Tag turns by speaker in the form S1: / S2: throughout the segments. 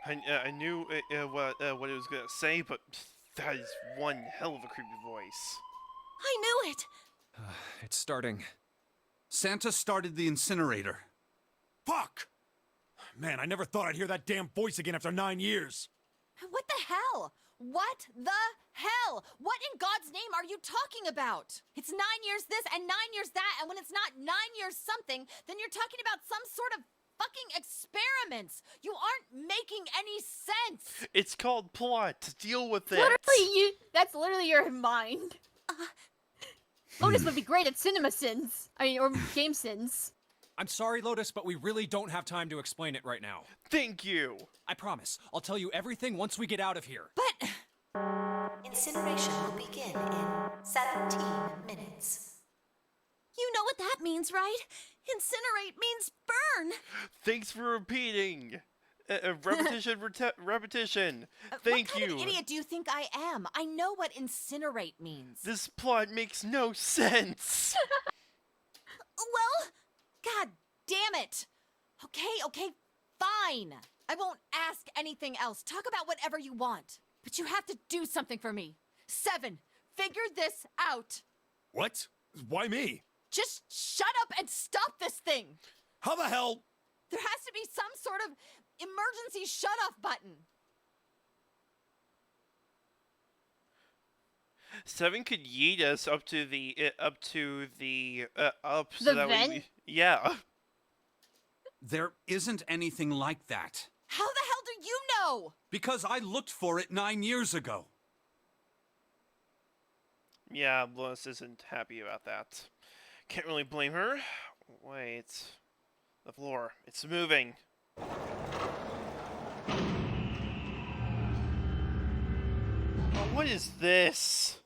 S1: I knew what it was gonna say, but that is one hell of a creepy voice.
S2: I knew it!
S3: It's starting. Santa started the incinerator.
S4: Fuck! Man, I never thought I'd hear that damn voice again after 9 years.
S2: What the hell? What the hell? What in God's name are you talking about? It's 9 years this and 9 years that, and when it's not 9 years something, then you're talking about some sort of fucking experiments. You aren't making any sense.
S1: It's called plot. Deal with it.
S5: That's literally your mind. Lotus would be great at cinema sins. Or game sins.
S4: I'm sorry, Lotus, but we really don't have time to explain it right now.
S1: Thank you.
S4: I promise. I'll tell you everything once we get out of here.
S2: But
S6: Incineration will begin in 17 minutes.
S2: you know what that means, right? Incinerate means burn.
S1: Thanks for repeating. Repetition. Thank
S2: What kind
S1: you.
S2: of idiot do you think I am? I know what incinerate means.
S1: This plot makes no sense.
S2: Well, God damn it. Okay, fine. I won't ask anything else. Talk about whatever you want. But you have to do something for me. 7, figure this out.
S4: What? Why me?
S2: Just shut up and stop this thing.
S4: How the hell?
S2: There has to be some sort of emergency shut-off button.
S1: 7 could yeet us up so
S5: The
S1: that
S5: vent?
S1: yeah.
S3: There isn't anything like that.
S2: How the hell do you know?
S3: Because I looked for it 9 years ago.
S1: Yeah, Lois isn't happy about that. Can't really blame her. Wait. The floor. It's moving. Oh, what is this?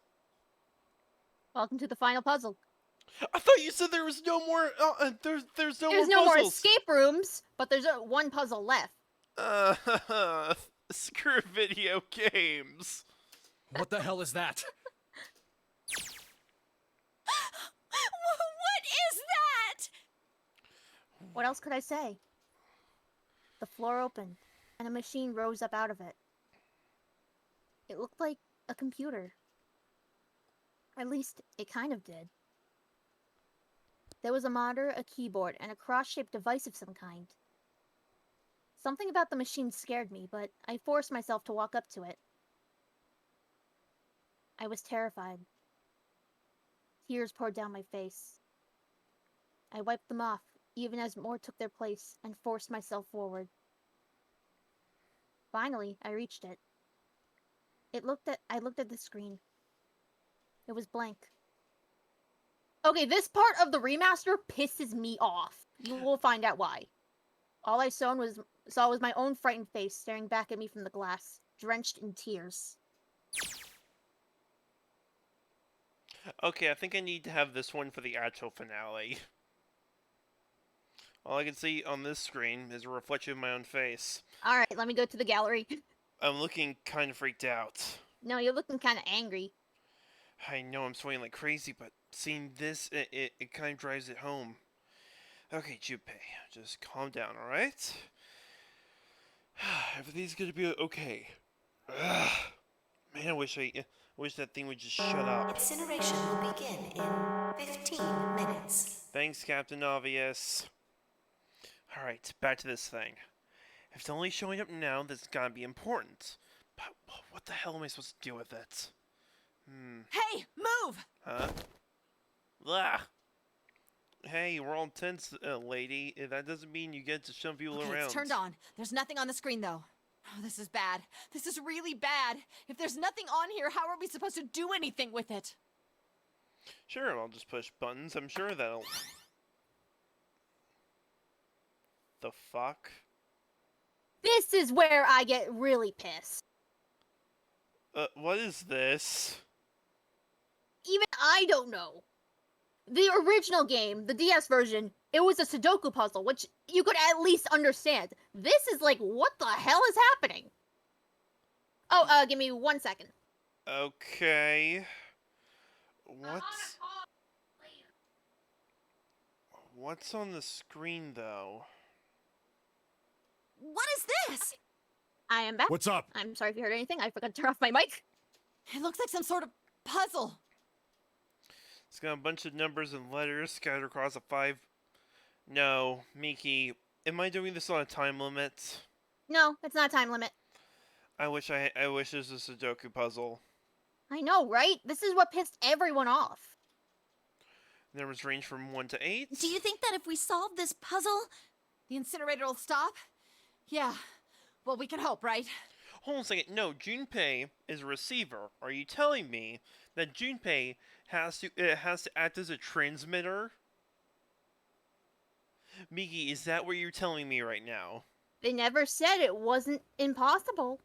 S5: Welcome to the final puzzle.
S1: I thought you said there was no more. There's no
S5: There's
S1: more
S5: no more
S1: puzzles.
S5: escape rooms, but there's one puzzle left.
S1: Screw video games.
S4: What the hell is that?
S2: What is that?
S5: What else could I say? The floor opened, and a machine rose up out of it. It looked like a computer. At least, it kind of did. There was a monitor, a keyboard, and a cross-shaped device of some kind. Something about the machine scared me, but I forced myself to walk up to it. I was terrified. Tears poured down my face. I wiped them off, even as more took their place, and forced myself forward. Finally, I reached it. I looked at the screen. It was blank. Okay, this part of the remaster pisses me off. We'll find out why. All I saw was my own frightened face staring back at me from the glass, drenched in tears.
S1: Okay, I think I need to have this one for the actual finale. All I can see on this screen is a reflection of my own face.
S5: Alright, let me go to the gallery.
S1: I'm looking kind of freaked out.
S5: No, you're looking kind of angry.
S1: I know I'm sweating like crazy, but seeing this, it kind of drives it home. Okay, Junpei, just calm down, alright? Everything's gonna be okay. Ugh. Man, I wish that thing would just shut up.
S6: Incineration will begin in 15 minutes.
S1: Thanks, Captain Obvious. Alright, back to this thing. If it's only showing up now, that's gotta be important. But what the hell am I supposed to do with it?
S2: Hey, move!
S1: Huh? Blah! Hey, we're all tense, lady. That doesn't mean you get to shove people
S2: Okay,
S1: around.
S2: it's turned on. There's nothing on the screen, though. Oh, this is bad. This is really bad. If there's nothing on here, how are we supposed to do anything with it?
S1: Sure, I'll just push buttons. I'm sure that'll... The fuck?
S5: This is where I get really pissed.
S1: What is this?
S5: Even I don't know. The original game, the DS version, it was a Sudoku puzzle, which you could at least understand. This is like, what the hell is happening? Oh, give me 1 second.
S1: Okay. What's on the screen, though?
S2: What is this?
S5: I am back.
S4: What's up?
S5: I'm sorry if you heard anything. I forgot to turn off my mic.
S2: It looks like some sort of puzzle.
S1: It's got a bunch of numbers and letters scattered across a 5. No, Myki, am I doing this on a time limit?
S5: No, it's not a time limit.
S1: I wish this was a Sudoku puzzle.
S5: I know, right? This is what pissed everyone off.
S1: Numbers range from 1 to 8.
S2: Do you think that if we solve this puzzle, the incinerator will stop? Yeah. Well, we can hope, right?
S1: Hold on a second. No, Junpei is a receiver. Are you telling me that Junpei has to act as a transmitter? Myki, is that what you're telling me right now?
S5: They never said it wasn't impossible.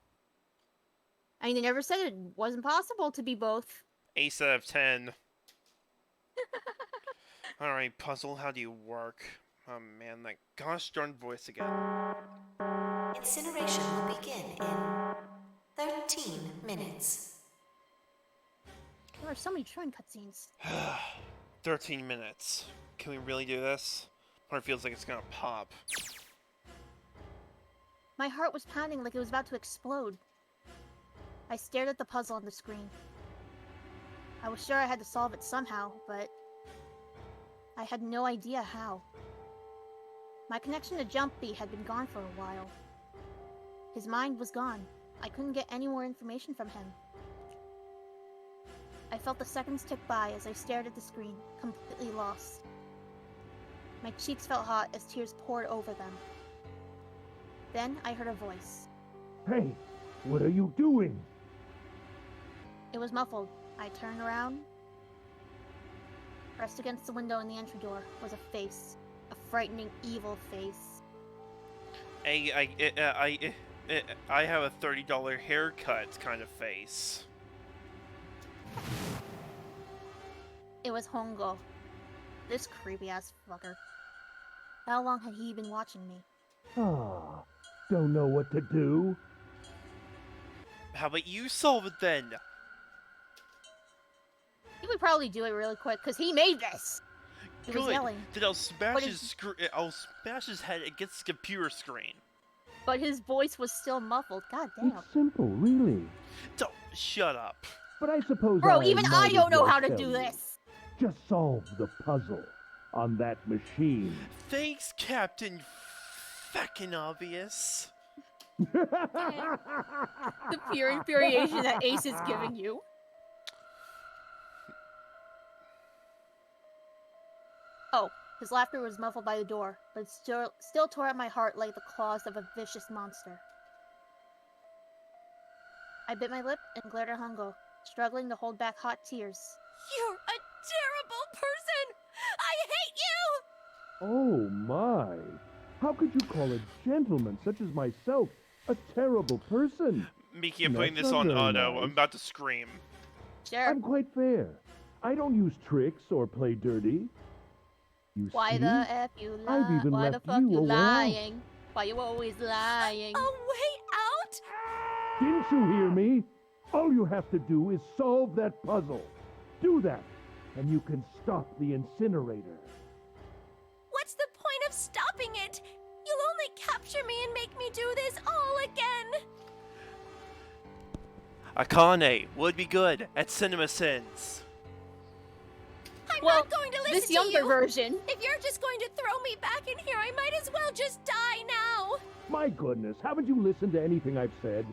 S5: I mean, they never said it wasn't possible to be both.
S1: Ace out of 10. Alright, puzzle, how do you work? Oh man, that gosh darn voice again.
S6: Incineration will begin in 13 minutes.
S5: There are so many train cutscenes.
S1: 13 minutes. Can we really do this? Or it feels like it's gonna pop.
S5: My heart was pounding like it was about to explode. I stared at the puzzle on the screen. I was sure I had to solve it somehow, but I had no idea how. My connection to Jumpy had been gone for a while. His mind was gone. I couldn't get any more information from him. I felt the seconds tick by as I stared at the screen, completely lost. My cheeks felt hot as tears poured over them. Then I heard a voice.
S7: Hey, what are you doing?
S5: It was muffled. I turned around. Pressed against the window in the entry door was a face. A frightening, evil face.
S1: I have a $30 haircut kind of face.
S5: It was Hongo. This creepy-ass fucker. How long had he been watching me?
S7: Ah, don't know what to do?
S1: How about you solve it then?
S5: He would probably do it really quick, because he made this! He was
S1: Good.
S5: yelling.
S1: Then I'll smash
S5: What
S1: his I'll smash his head against the computer screen.
S5: But his voice was still muffled. God damn.
S7: It's simple, really.
S1: Don't shut up.
S7: But I suppose
S5: Bro, even I
S7: might
S5: don't
S7: as
S5: know
S7: well
S5: how to
S7: tell
S5: do
S7: you.
S5: this!
S7: Just solve the puzzle on that machine.
S1: Thanks, Captain. Fucking obvious.
S5: The pure infuriation that Ace is giving you. Oh, his laughter was muffled by the door, but it still tore at my heart like the claws of a vicious monster. I bit my lip and glared at Hongo, struggling to hold back hot tears.
S2: You're a terrible person! I hate you!
S7: Oh my! How could you call a gentleman such as myself a terrible person?
S1: Myki, I'm
S7: That's
S1: putting this
S7: not
S1: on
S7: very
S1: auto.
S7: nice.
S1: I'm about to scream.
S5: Sure.
S7: I'm quite fair. I don't use tricks or play dirty. You
S5: Why
S7: see?
S5: the F you lie?
S7: I've even
S5: Why the
S7: left
S5: fuck
S7: you
S5: you
S7: a way out.
S5: lying? Why you always lying?
S2: A way out?
S7: Didn't you hear me? All you have to do is solve that puzzle. Do that, and you can stop the incinerator.
S2: What's the point of stopping it? You'll only capture me and make me do this all again.
S1: Akane would be good at CinemaSins.
S2: I'm
S5: Well,
S2: not going to listen
S5: This
S2: to
S5: younger
S2: you.
S5: version.
S2: If you're just going to throw me back in here, I might as well just die now.
S7: My goodness, haven't you listened to anything I've said?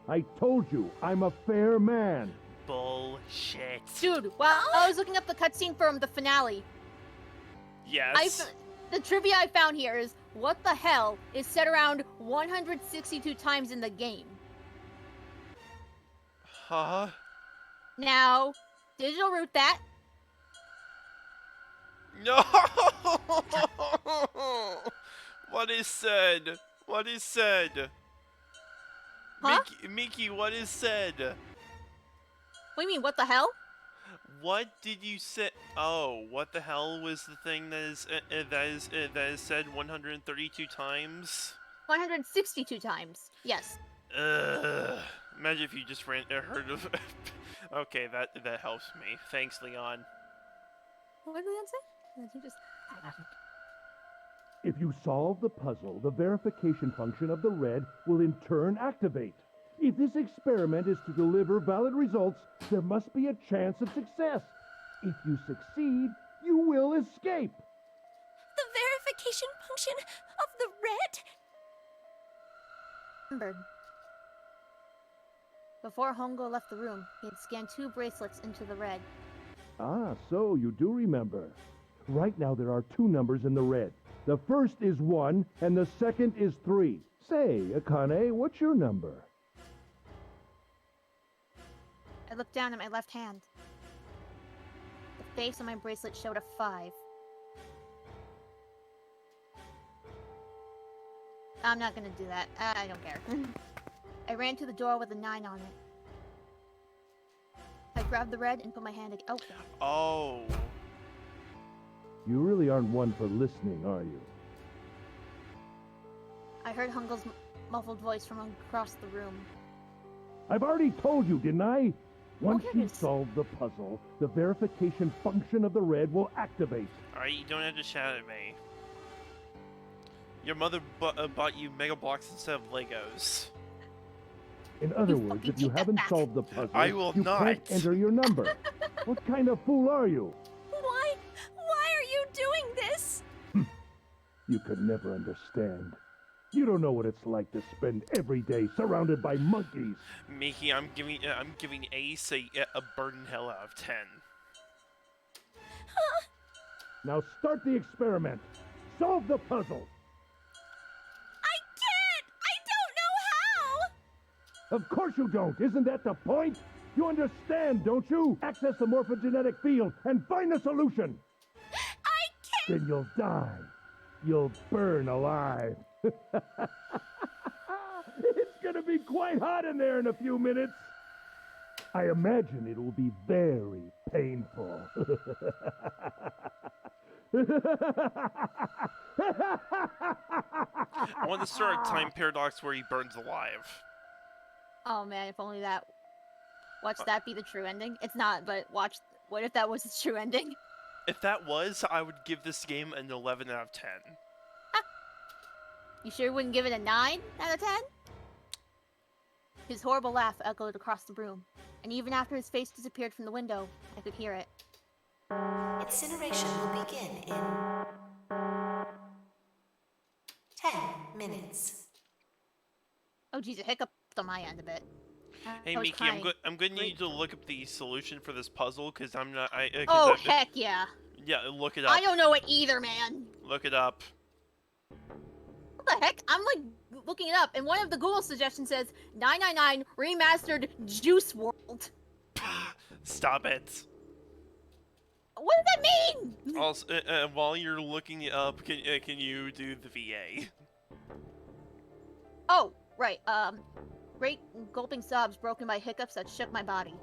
S7: I told you, I'm a fair man.
S1: Bullshit.
S5: Dude, while I was looking up the cutscene from the finale,
S1: Yes.
S5: the trivia I found here is, what the hell is said around 162 times in the game?
S1: Huh?
S5: Now, digital root that.
S1: No! What is said? What is said?
S5: Huh?
S1: Myki, what is said?
S5: What do you mean, what the hell?
S1: What did you say? Oh, what the hell was the thing that is said 132 times?
S5: 162 times. Yes.
S1: Imagine if you just heard of. Okay, that helps me. Thanks, Leon.
S5: What did Leon say? Did you just...
S7: If you solve the puzzle, the verification function of the red will in turn activate. If this experiment is to deliver valid results, there must be a chance of success. If you succeed, you will escape.
S6: The verification function of the red?
S5: Remembered. Before Hongo left the room, he had scanned 2 bracelets into the red.
S7: Ah, so you do remember. Right now there are 2 numbers in the red. The first is 1, and the second is 3. Say, Akane, what's your number?
S5: I looked down at my left hand. The face on my bracelet showed a 5. I'm not gonna do that. I don't care. I ran to the door with a 9 on it. I grabbed the red and put my hand open.
S1: Oh.
S7: You really aren't one for listening, are you?
S5: I heard Hongo's muffled voice from across the room.
S7: I've already told you, didn't I? Once
S5: here it
S7: you
S5: is.
S7: solve the puzzle, the verification function of the red will activate.
S1: Alright, you don't have to shout at me. Your mother bought you Mega Blocks instead of Legos.
S7: In other
S5: You
S7: words,
S5: fucking
S7: if you
S5: take that
S7: haven't
S5: back.
S7: solved the puzzle,
S1: I will
S7: you
S1: not.
S7: can't enter your number. What kind of fool are you?
S6: Why are you doing this?
S7: You could never understand. You don't know what it's like to spend every day surrounded by monkeys.
S1: Myki, I'm giving Ace a burden hell out of 10.
S7: Now start the experiment. Solve the puzzle.
S6: I can't! I don't know how!
S7: Of course you don't. Isn't that the point? You understand, don't you? Access the morphogenetic field and find the solution.
S6: I can't!
S7: Then you'll die. You'll burn alive. It's gonna be quite hot in there in a few minutes. I imagine it will be very painful.
S1: I want to start a time paradox where he burns alive.
S5: Oh man, if only that... Watch that be the true ending. It's not, but watch... What if that was the true ending?
S1: If that was, I would give this game an 11 out of 10.
S5: You sure you wouldn't give it a 9 out of 10? His horrible laugh echoed across the room, and even after his face disappeared from the window, I could hear it.
S6: Incineration will begin in 10 minutes.
S5: Oh geez, it hiccuped on my end a bit.
S1: Hey
S5: I was
S1: Myki,
S5: crying.
S1: I'm gonna need you to look up the solution for this puzzle because I'm not.
S5: Oh heck yeah!
S1: Yeah, look it up.
S5: I don't know it either, man.
S1: Look it up.
S5: What the heck? I'm like looking it up, and one of the Google suggestions says 999 remastered Juice World.
S1: Stop it.
S5: What does that mean?
S1: Also, while you're looking it up, can you do the VA?
S5: Oh, right. Great gulping sobs broken by hiccups that shook my body.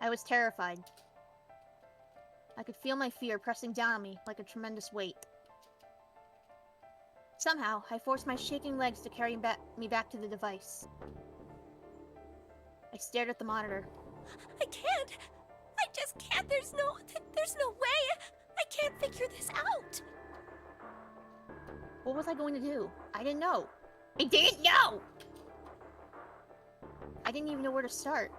S5: I was terrified. I could feel my fear pressing down on me like a tremendous weight. Somehow, I forced my shaking legs to carry me back to the device. I stared at the monitor.
S6: I can't! I just can't! There's no way! I can't figure this out!
S5: What was I going to do? I didn't know. I didn't know! I didn't even know where to start.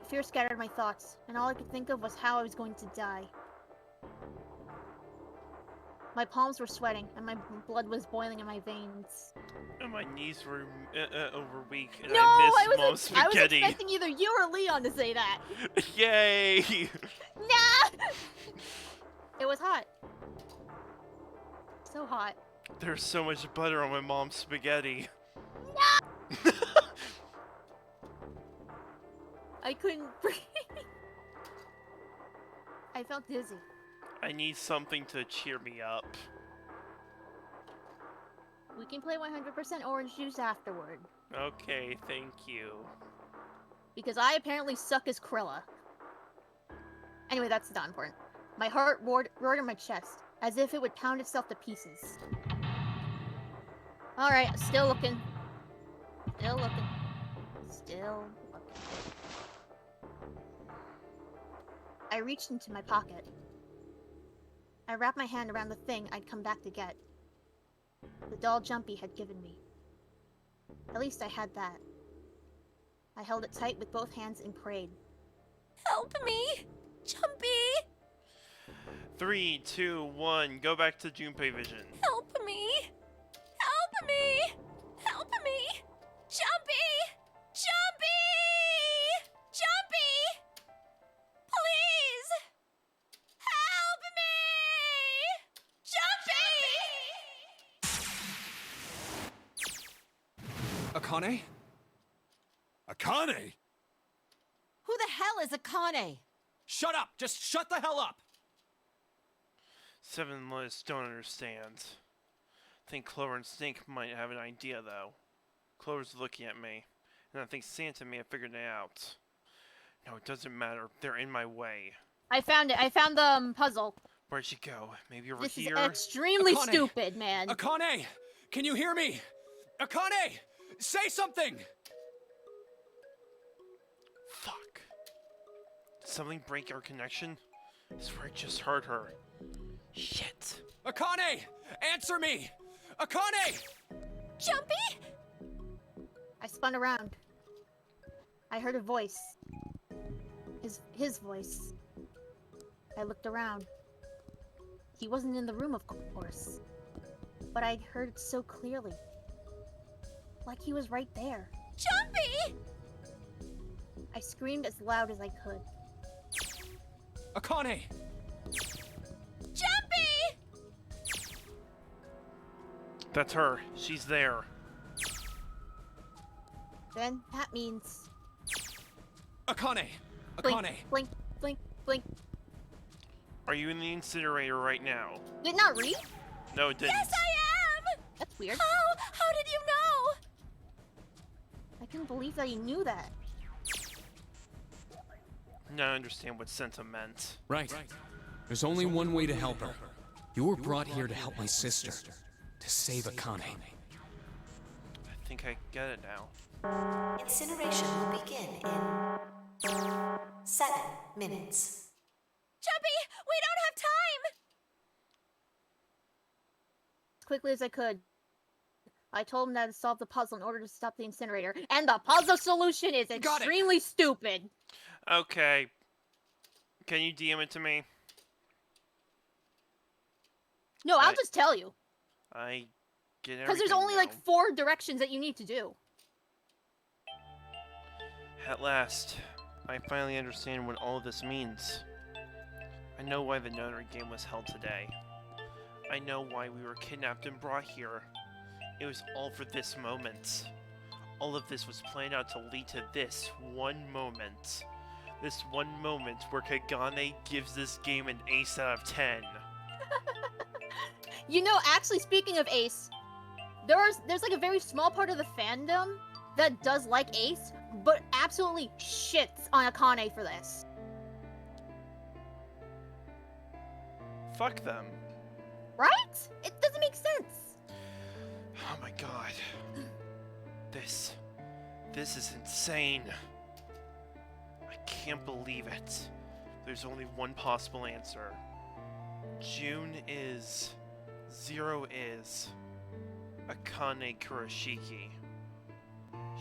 S5: Fear scattered my thoughts, and all I could think of was how I was going to die. My palms were sweating, and my blood was boiling in my veins.
S1: And my knees were weak, and
S5: No,
S1: I missed
S5: I
S1: most
S5: was
S1: spaghetti.
S5: expecting either you or Leon to say that.
S1: Yay!
S5: Nah! It was hot. So hot.
S1: There's so much butter on my mom's spaghetti.
S5: I couldn't breathe. I felt dizzy.
S1: I need something to cheer me up.
S5: We can play 100% orange juice afterward.
S1: Okay, thank you.
S5: Because I apparently suck as Krilla. Anyway, that's not important. My heart roared in my chest, as if it would pound itself to pieces. Alright, still looking. Still looking. Still looking. I reached into my pocket. I wrapped my hand around the thing I'd come back to get. The doll Jumpy had given me. At least I had that. I held it tight with both hands and prayed.
S6: Help me! Jumpy!
S1: 3, 2, 1. Go back to Junpei Vision.
S6: Help me! Help me! Help me! Jumpy! Jumpy! Jumpy! Please! Help me! Jumpy!
S3: Akane?
S4: Akane?
S2: Who the hell is Akane?
S4: Shut up! Just shut the hell up!
S1: Seven lists don't understand. I think Clover and Snake might have an idea, though. Clover's looking at me, and I think Santa may have figured it out. No, it doesn't matter. They're in my way.
S5: I found it. I found the puzzle.
S1: Where'd she go? Maybe over
S5: This
S1: here?
S5: is extremely
S3: Akane!
S5: stupid, man.
S3: Akane! Can you hear me? Akane! Say something!
S1: Fuck. Did something break our connection? I swear I just heard her. Shit.
S3: Akane! Answer me! Akane!
S6: Jumpy?
S5: I spun around. I heard a voice. His voice. I looked around. He wasn't in the room, of course. But I'd heard it so clearly. Like he was right there.
S6: Jumpy!
S5: I screamed as loud as I could.
S3: Akane!
S6: Jumpy!
S1: That's her. She's there.
S5: Then that means
S3: Akane!
S5: blink,
S3: Akane!
S5: blink, blink, blink.
S1: Are you in the incinerator right now?
S5: Did it not read?
S1: No, it didn't.
S6: Yes, I am!
S5: That's weird.
S6: How did you know?
S5: I couldn't believe that he knew that.
S1: Now I understand what Senta meant.
S8: Right. There's only one way to help her. You were brought here to help my sister. To save Akane.
S1: I think I get it now.
S9: Incineration will begin in 7 minutes.
S6: Jumpy, we don't have time!
S5: As quickly as I could. I told him that I'd solve the puzzle in order to stop the incinerator. And the puzzle solution is
S3: Got it.
S5: extremely stupid.
S1: Okay. Can you DM it to me?
S5: No, I'll just tell you.
S1: I get everything
S5: Because there's only
S1: now.
S5: like 4 directions that you need to do.
S1: At last, I finally understand what all of this means. I know why the notary game was held today. I know why we were kidnapped and brought here. It was all for this moment. All of this was planned out to lead to this one moment. This one moment where Kagane gives this game an ace out of 10.
S5: You know, actually, speaking of Ace, there's like a very small part of the fandom that does like Ace, but absolutely shits on Akane for this.
S1: Fuck them.
S5: Right? It doesn't make sense.
S1: Oh my god. This is insane. I can't believe it. There's only one possible answer. June is... 0 is... Akane Kurashiki.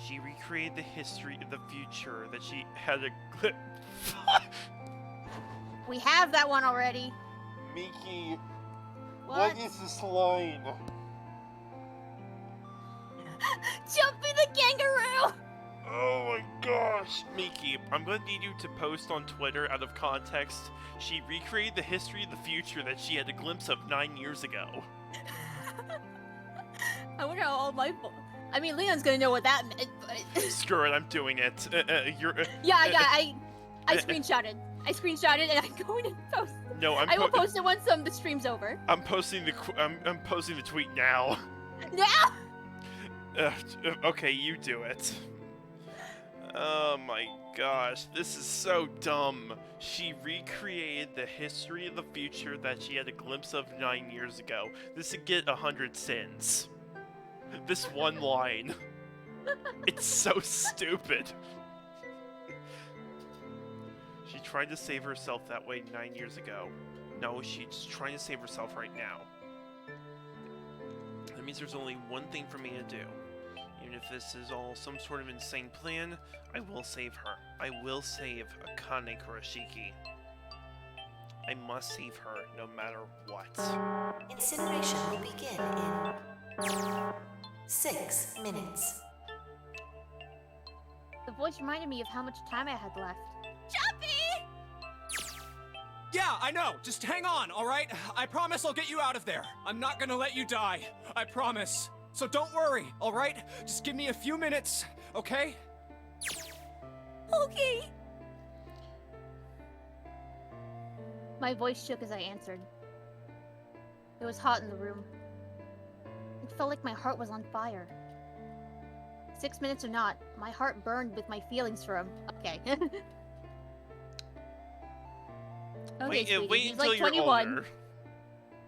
S1: She recreated the history of the future that she had a clip.
S5: We have that one already.
S1: Myki,
S5: What?
S1: is this line?
S5: Jumpy the kangaroo!
S1: Oh my gosh! Myki, I'm gonna need you to post on Twitter out of context. She recreated the history of the future that she had a glimpse of 9 years ago.
S5: I wonder how old my... I mean, Leon's gonna know what that meant, but...
S1: Screw it, I'm doing it.
S5: yeah, I screenshotted. I screenshotted and I'm going to post.
S1: No,
S5: I will post it once the stream's over.
S1: I'm posting the I'm posting the tweet now.
S5: Now?
S1: Okay, you do it. Oh my gosh, this is so dumb. She recreated the history of the future that she had a glimpse of 9 years ago. This would get 100 sins. This one line. It's so stupid. She tried to save herself that way 9 years ago. No, she's trying to save herself right now. That means there's only one thing for me to do. Even if this is all some sort of insane plan, I will save her. I will save Akane Kurashiki. I must save her no matter what.
S9: Incineration will begin in 6 minutes.
S5: The voice reminded me of how much time I had left.
S6: Jumpy!
S3: Yeah, I know. Just hang on, all right? I promise I'll get you out of there. I'm not gonna let you die. I promise. So don't worry, all right? Just give me a few minutes, okay?
S6: Okay.
S5: My voice shook as I answered. It was hot in the room. It felt like my heart was on fire. 6 minutes or not, my heart burned with my feelings for him. Okay.
S1: Wait,
S5: sweetie,
S1: wait
S5: he's
S1: until
S5: like
S1: you're
S5: 21.
S1: older.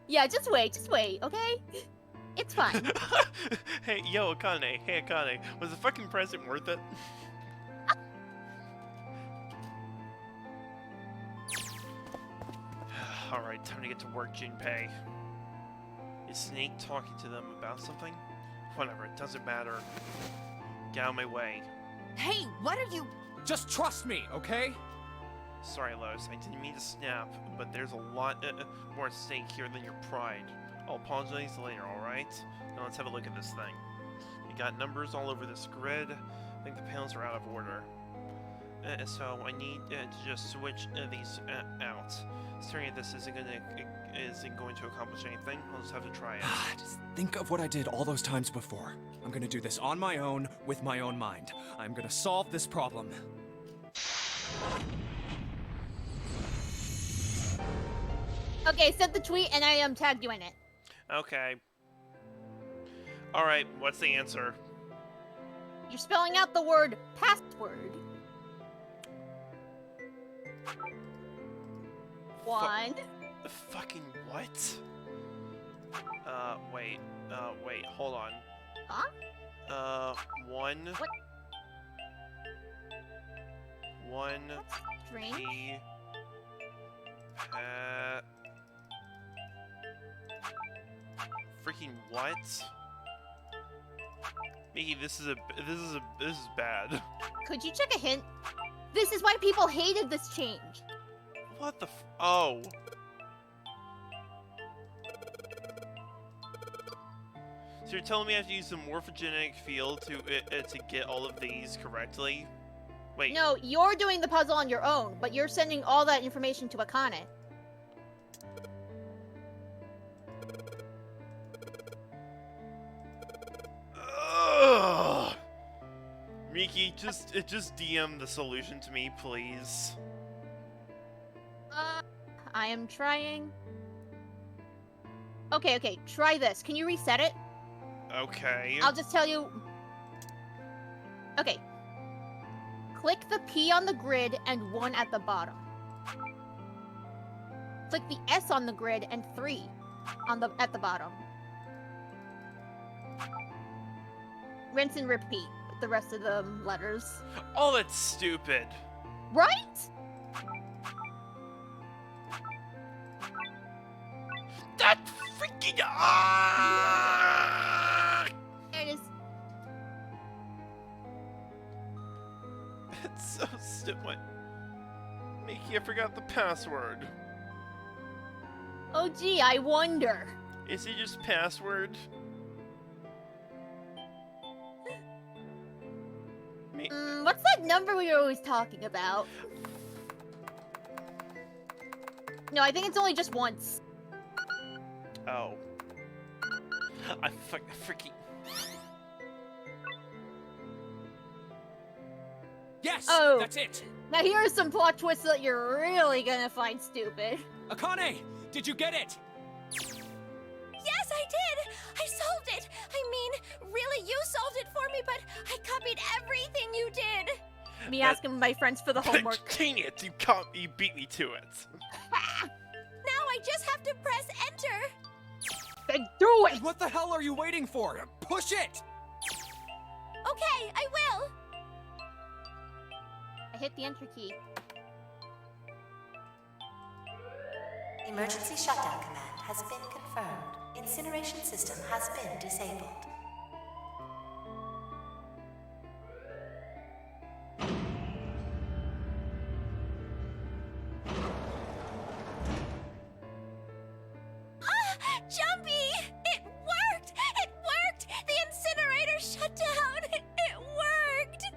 S5: Yeah, just wait, okay? It's fine.
S1: Hey, yo, Akane. Hey, Akane. Was the fucking present worth it? Alright, time to get to work, Junpei. Is Snake talking to them about something? Whatever, it doesn't matter. Get out of my way.
S2: Hey, what are you...
S3: Just trust me, okay?
S1: Sorry, Lois, I didn't mean to snap, but there's a lot more at stake here than your pride. I'll apologize later, alright? Now let's have a look at this thing. You got numbers all over this grid. I think the panels are out of order. So I need to just switch these out. Staring at this isn't going to accomplish anything. I'll just have to try it.
S3: Just think of what I did all those times before. I'm gonna do this on my own, with my own mind. I'm gonna solve this problem.
S5: Okay, send the tweet and I tagged you in it.
S1: Okay. Alright, what's the answer?
S5: You're spelling out the word password. One.
S1: The fucking what? Wait, hold on.
S5: Huh?
S1: One.
S5: What?
S1: One.
S5: Strange.
S1: P. Freaking what? Myki, this is bad.
S5: Could you check a hint? This is why people hated this change.
S1: What the oh. So you're telling me I have to use the morphogenic field to get all of these correctly? Wait.
S5: No, you're doing the puzzle on your own, but you're sending all that information to Akane.
S1: Ugh. Myki, just DM the solution to me, please.
S5: I am trying. Okay, try this. Can you reset it?
S1: Okay.
S5: I'll just tell you. Okay. Click the P on the grid and 1 at the bottom. Click the S on the grid and 3 at the bottom. Rinse and repeat with the rest of the letters.
S1: Oh, that's stupid.
S5: Right?
S1: That freaking
S5: There it is.
S1: It's so stupid. Myki, I forgot the password.
S5: Oh gee, I wonder.
S1: Is it just password?
S5: What's that number we were always talking about? No, I think it's only just once.
S1: Oh. I freaking...
S3: Yes!
S5: Oh.
S3: That's it!
S5: Now here are some plot twists that you're really gonna find stupid.
S3: Akane! Did you get it?
S6: Yes, I did! I solved it! I mean, really, you solved it for me, but I copied everything you did!
S5: Me asking my friends for the homework.
S1: Dang it! You beat me to it.
S6: Now I just have to press enter!
S5: Then do it!
S3: What the hell are you waiting for? Push it!
S6: Okay, I will!
S5: I hit the enter key.
S9: Emergency shutdown command has been confirmed. Incineration system has been disabled.
S6: Jumpy! It worked! It worked! The incinerator shut down! It worked!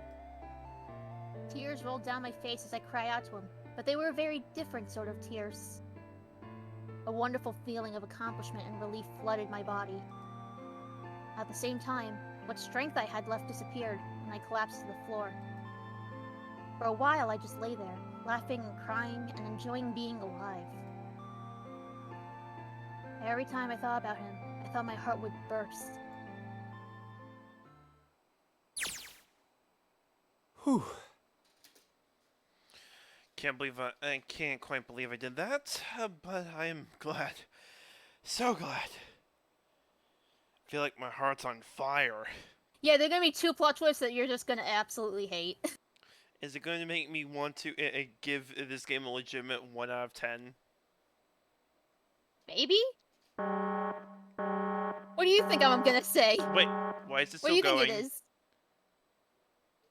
S5: Tears rolled down my face as I cried out to him, but they were a very different sort of tears. A wonderful feeling of accomplishment and relief flooded my body. At the same time, what strength I had left disappeared, and I collapsed to the floor. For a while, I just lay there, laughing and crying and enjoying being alive. Every time I thought about him, I thought my heart would burst.
S3: Whew.
S1: I can't quite believe I did that, but I am glad. So glad. I feel like my heart's on fire.
S5: Yeah, there are gonna be 2 plot twists that you're just gonna absolutely hate.
S1: Is it going to make me want to give this game a legitimate 1 out of 10?
S5: Maybe? What do you think I'm gonna say?
S1: Wait, why is it
S5: What do
S1: still
S5: you
S1: going?
S5: think it is?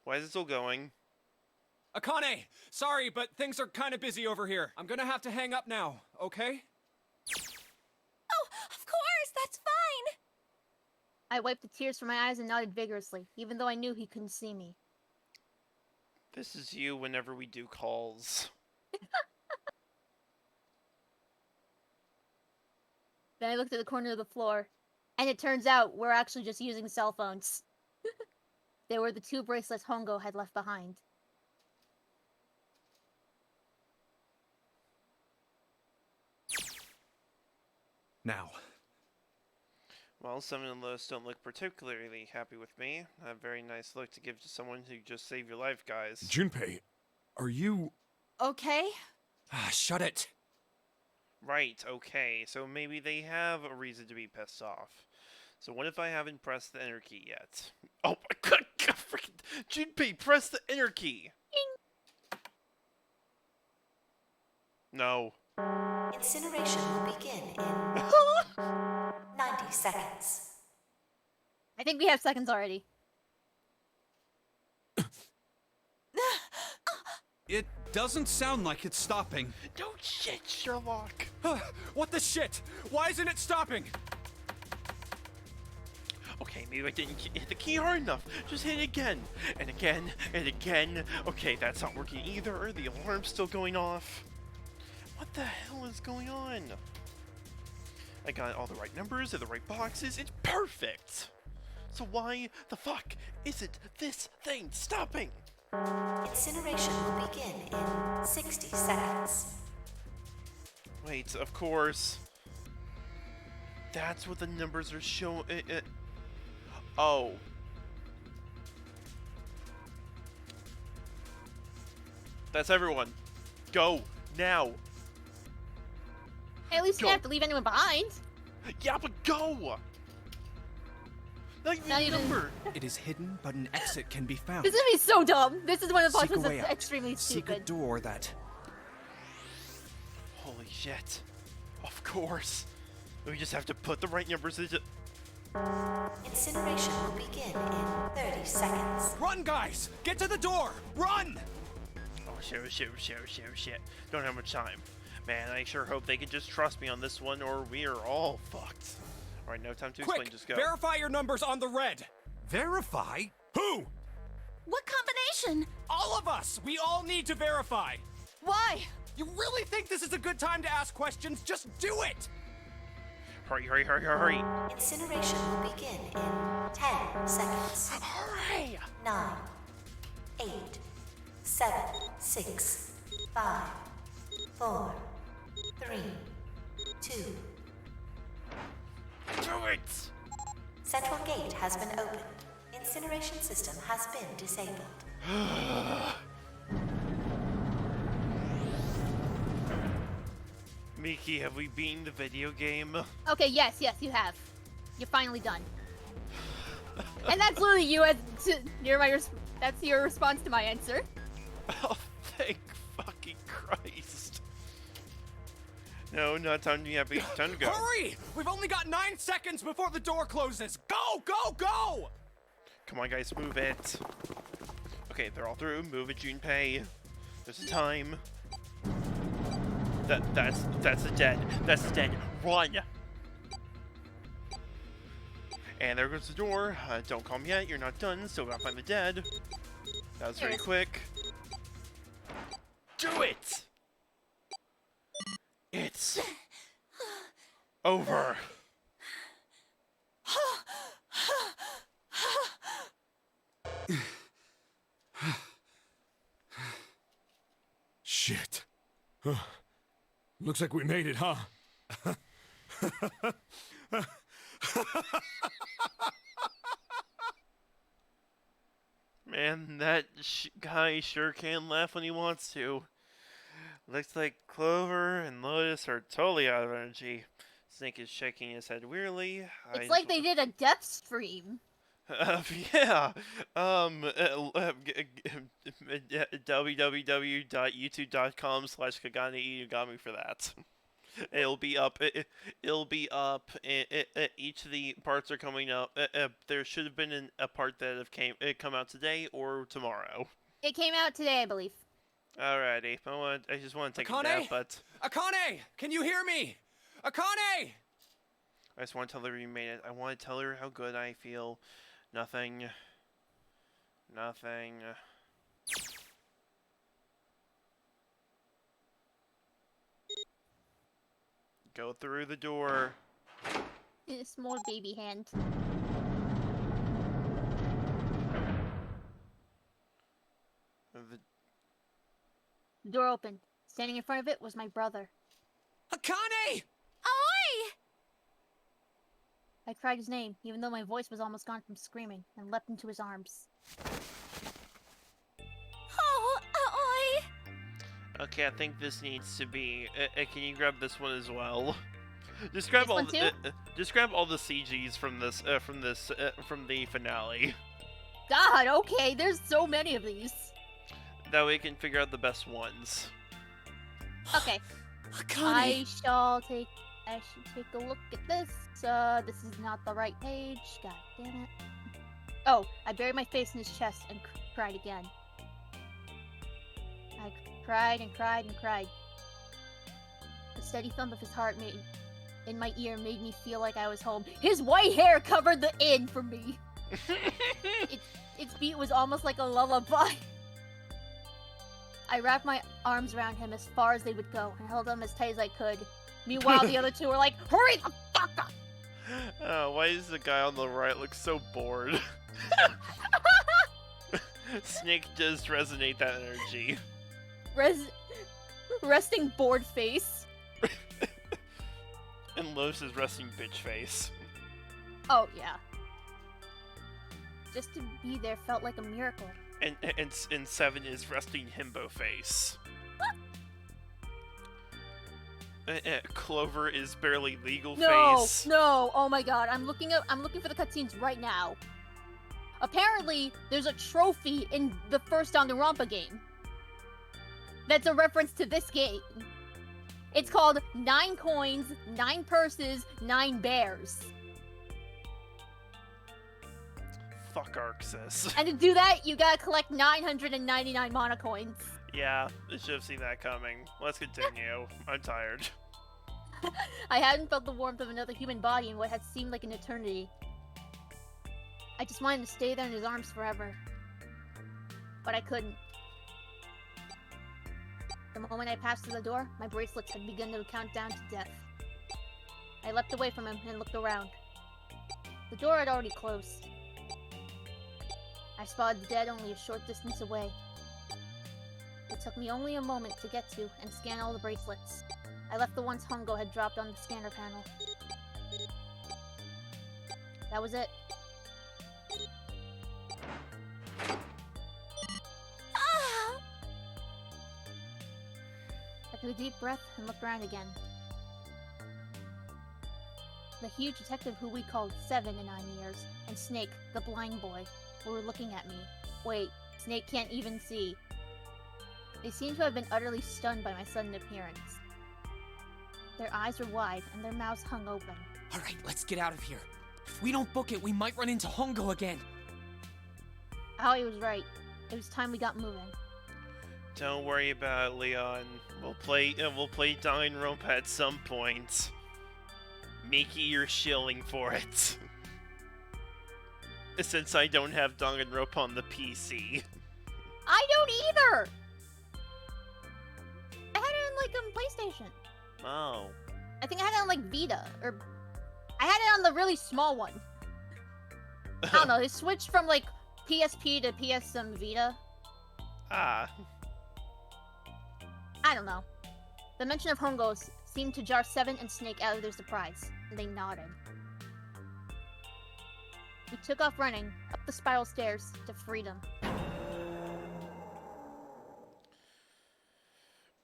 S1: Why is it still going?
S3: Akane, sorry, but things are kind of busy over here. I'm gonna have to hang up now, okay?
S6: Oh, of course, that's fine!
S5: I wiped the tears from my eyes and nodded vigorously, even though I knew he couldn't see me.
S1: This is you whenever we do calls.
S5: Then I looked at the corner of the floor, and it turns out we're actually just using cell phones. They were the 2 bracelets Hongo had left behind.
S3: Now.
S1: Well, some of those don't look particularly happy with me. A very nice look to give to someone who just saved your life, guys.
S4: Junpei, are you...
S2: Okay.
S3: Ah, shut it.
S1: Right, okay, so maybe they have a reason to be pissed off. So what if I haven't pressed the enter key yet? Oh my god, freaking Junpei, press the enter key! No.
S9: Incineration will begin in 90 seconds.
S5: I think we have seconds already.
S3: It doesn't sound like it's stopping.
S1: Don't shit, Sherlock!
S3: What the shit? Why isn't it stopping?
S1: Okay, maybe I didn't hit the key hard enough. Just hit it again, and again, and again. Okay, that's not working either. The alarm's still going off. What the hell is going on? I got all the right numbers in the right boxes. It's perfect! So why the fuck isn't this thing stopping?
S9: Incineration will begin in 60 seconds.
S1: Wait, of course. That's what the numbers are showing. Oh. That's everyone. Go, now.
S5: Hey, at least you
S1: Go.
S5: don't have to leave anyone behind.
S1: Yeah, but go! Not even
S5: Not
S1: a
S5: even-
S1: number.
S3: It is hidden, but an exit can be found.
S5: This is gonna be so dumb. This is one of the plot
S3: Seek a
S5: twists
S3: way
S5: that's
S3: out.
S5: extremely
S3: Seek a
S5: stupid.
S3: door that...
S1: Holy shit. Of course. We just have to put the right numbers into...
S9: Incineration will begin in 30 seconds.
S3: Run, guys! Get to the door! Run!
S1: Oh shit. Don't have much time. Man, I sure hope they can just trust me on this one or we are all fucked. Alright, no time to explain,
S3: Quick!
S1: just go.
S3: Verify your numbers on the red!
S4: Verify? Who?
S2: What combination?
S3: All of us! We all need to verify!
S2: Why?
S3: You really think this is a good time to ask questions? Just do it!
S1: Hurry.
S9: Incineration will begin in 10 seconds.
S1: Hurry!
S9: 9, 8, 7, 6, 5, 4, 3, 2.
S1: Do it!
S9: Central gate has been opened. Incineration system has been disabled.
S1: Myki, have we beaten the video game?
S5: Okay, yes, you have. You're finally done. And that's literally you as that's your response to my answer.
S1: Oh, thank fucking Christ. No, not time to yet. Time to go.
S3: Hurry! We've only got 9 seconds before the door closes. Go, go, go!
S1: Come on, guys, move it. Okay, they're all through. Move it, Junpei. There's a time. That's the dead. That's the dead. Run! And there goes the door. Don't come yet. You're not done. Still gotta find the dead. That was very quick. Do it! It's over.
S4: Shit. Looks like we made it, huh?
S1: Man, that guy sure can laugh when he wants to. Looks like Clover and Lotus are totally out of energy. Snake is shaking his head wearily.
S5: It's like they did a death stream.
S1: Yeah. www.youtube.com/Kagane for that. It'll be up. It'll be up. Each of the parts are coming up. There should have been a part that come out today or tomorrow.
S5: It came out today, I believe.
S1: Alrighty. I just want to take
S3: Akane?
S1: a nap, but
S3: Akane! Can you hear me? Akane!
S1: I just want to tell her you made it. I want to tell her how good I feel. Nothing. Go through the door.
S5: In a small baby hand. The door opened. Standing in front of it was my brother.
S3: Akane!
S6: Oi!
S5: I cried his name, even though my voice was almost gone from screaming, and leapt into his arms.
S6: Oh, oi!
S1: Okay, I think this needs to be. Can you grab this one as well? Just grab
S5: This one too?
S1: Just grab all the CGs from this. From the finale.
S5: God, okay, there's so many of these.
S1: That way we can figure out the best ones.
S5: Okay. I should take a look at this. This is not the right page. God damn it. Oh, I buried my face in his chest and cried again. I cried and cried and cried. The steady thump of his heart in my ear made me feel like I was home. His white hair covered the inn for me. Its beat was almost like a lullaby. I wrapped my arms around him as far as they would go and held him as tight as I could. Meanwhile, the other two were like, hurry the fuck up!
S1: Why does the guy on the right look so bored? Snake does resonate that energy.
S5: Resting bored face.
S1: And Lotus is resting bitch face.
S5: Oh, yeah. Just to be there felt like a miracle.
S1: And 7 is resting himbo face. Clover is barely legal face.
S5: No, oh my god, I'm looking for the cutscenes right now. Apparently, there's a trophy in the first Danganronpa game. That's a reference to this game. It's called 9 coins, 9 purses, 9 bears.
S1: Fuck Arxis.
S5: And to do that, you gotta collect 999 mana coins.
S1: Yeah, I should have seen that coming. Let's continue. I'm tired.
S5: I hadn't felt the warmth of another human body in what had seemed like an eternity. I just wanted to stay there in his arms forever. But I couldn't. The moment I passed through the door, my bracelets had begun to count down to death. I leapt away from him and looked around. The door had already closed. I spotted the dead only a short distance away. It took me only a moment to get to and scan all the bracelets. I left the ones Hongo had dropped on the scanner panel. That was it.
S6: Ah!
S5: I took a deep breath and looked around again. The huge detective who we called 7 in 9 years, and Snake, the blind boy, were looking at me. Wait, Snake can't even see. They seem to have been utterly stunned by my sudden appearance. Their eyes were wide and their mouths hung open.
S8: Alright, let's get out of here. If we don't book it, we might run into Hongo again.
S5: Aoi was right. It was time we got moving.
S1: Don't worry about it, Leon. We'll play Danganronpa at some point. Myki, you're shilling for it. Since I don't have Danganronpa on the PC.
S5: I don't either! I had it on, like, PlayStation.
S1: Oh.
S5: I think I had it on, like, Vita, or... I had it on the really small one. I don't know, they switched from, like, PSP to PS Vita.
S1: Ah.
S5: I don't know. The mention of Hongos seemed to jar Seven and Snake out of their surprise, and they nodded. We took off running, up the spiral stairs, to freedom.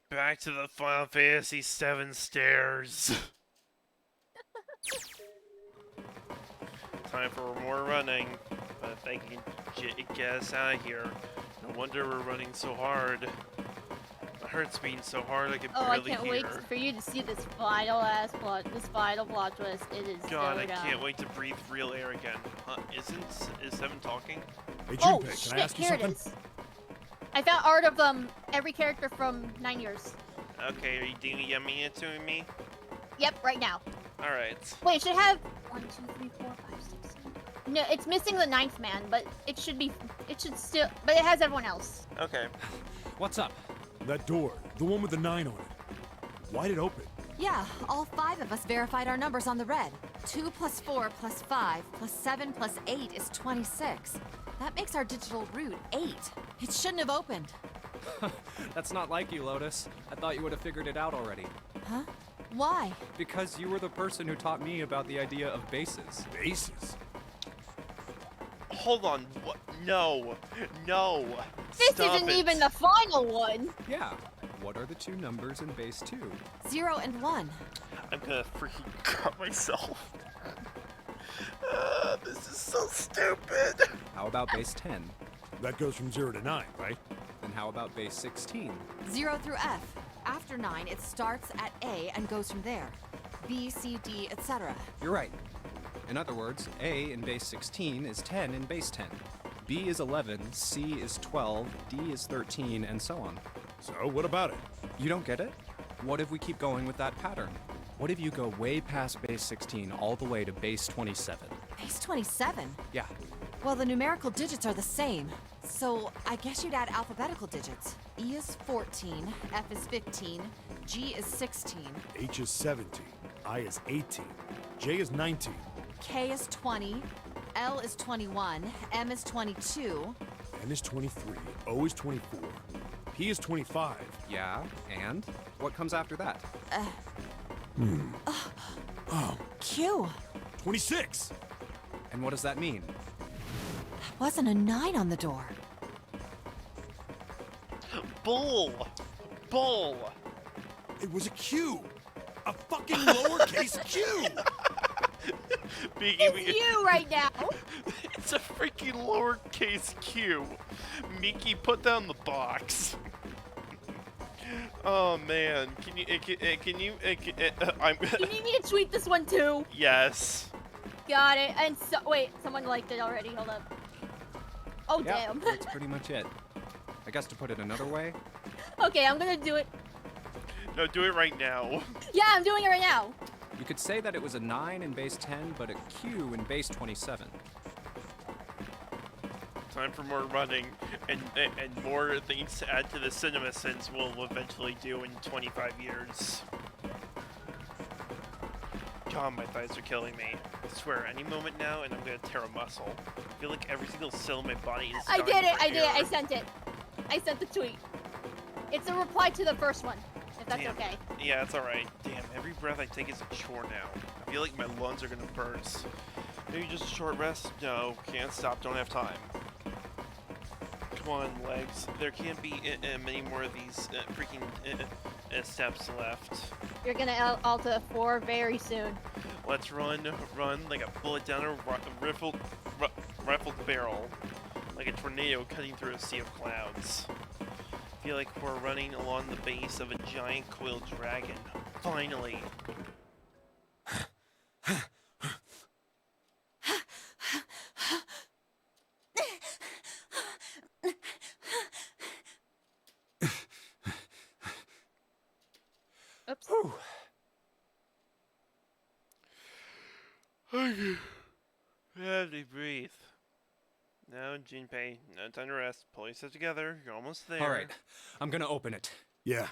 S1: Back to the Final Fantasy VII stairs. Time for more running, but if they can get us out of here, no wonder we're running so hard. My heart's beating so hard I can barely hear.
S5: I can't wait for you to see this final plot twist. It is
S1: God,
S5: so
S1: I
S5: dumb.
S1: can't wait to breathe real air again. Is Seven talking?
S4: Hey,
S5: Oh,
S4: Junpei,
S5: shit,
S4: can I ask you
S5: here
S4: something?
S5: it is. I found art of every character from 9 years.
S1: Okay, are you DMing it to me?
S5: Yep, right now.
S1: Alright.
S5: Wait, it should have 1, 2, 3, 4, 5, 6, 7. No, it's missing the 9th man, but it should still, but it has everyone else.
S1: Okay.
S3: What's up?
S4: That door, the one with the 9 on it. Why'd it open?
S2: Yeah, all 5 of us verified our numbers on the red. 2 plus 4 plus 5 plus 7 plus 8 is 26. That makes our digital route 8. It shouldn't have opened.
S3: That's not like you, Lotus. I thought you would have figured it out already.
S2: Huh? Why?
S3: Because you were the person who taught me about the idea of bases.
S4: Bases?
S1: Hold on. What? No. No.
S5: This
S1: Stop
S5: isn't
S1: it.
S5: even the final one.
S3: Yeah. What are the 2 numbers in base 2?
S2: 0 and 1.
S1: I'm gonna freaking cut myself. This is so stupid.
S3: How about base 10?
S4: That goes from 0 to 9, right?
S3: Then how about base 16?
S2: 0 through F. After 9, it starts at A and goes from there. B, C, D, etc.
S3: You're right. In other words, A in base 16 is 10 in base 10. B is 11, C is 12, D is 13, and so on.
S4: So, what about it?
S3: You don't get it? What if we keep going with that pattern? What if you go way past base 16 all the way to base 27?
S2: Base 27?
S3: Yeah.
S2: Well, the numerical digits are the same. So, I guess you'd add alphabetical digits. E is 14, F is 15, G is 16,
S4: H is 17, I is 18, J is 19.
S2: K is 20, L is 21, M is 22.
S4: N is 23, O is 24, P is 25.
S3: Yeah, and? What comes after that?
S2: Q.
S4: 26!
S3: And what does that mean?
S2: Wasn't a 9 on the door.
S1: Bull. Bull.
S4: It was a Q! A fucking lowercase Q!
S5: It's you right now.
S1: It's a freaking lowercase q. Myki, put down the box. Oh man, can you? I'm.
S5: You need me to tweet this one too.
S1: Yes.
S5: Got it. And so, wait, someone liked it already. Hold up. Oh
S3: Yeah,
S5: damn.
S3: that's pretty much it. I guess to put it another way,
S5: Okay, I'm gonna do it.
S1: No, do it right now.
S5: Yeah, I'm doing it right now.
S3: you could say that it was a 9 in base 10, but a Q in base 27.
S1: Time for more running and more things to add to the cinema sense we'll eventually do in 25 years. God, my thighs are killing me. I swear, any moment now and I'm gonna tear a muscle. I feel like every single cell in my body is
S5: I
S1: dying
S5: did it.
S1: for
S5: I did it. I
S1: air.
S5: sent it. I sent the tweet. It's a reply to the first one, if that's
S1: Damn.
S5: okay.
S1: Yeah, it's alright. Damn, every breath I take is a chore now. I feel like my lungs are gonna burst. Maybe just a short rest? No, can't stop, don't have time. Come on, legs. There can't be many more of these freaking steps left.
S5: You're gonna Alta 4 very soon.
S1: Let's run like a bullet down a rifled barrel. Like a tornado cutting through a sea of clouds. Feel like we're running along the base of a giant coiled dragon. Finally.
S5: Oops.
S1: Okay. Have to breathe. Now, Junpei, no time to rest. Pull yourself together. You're almost there.
S3: All right, I'm gonna open it.
S4: Yeah.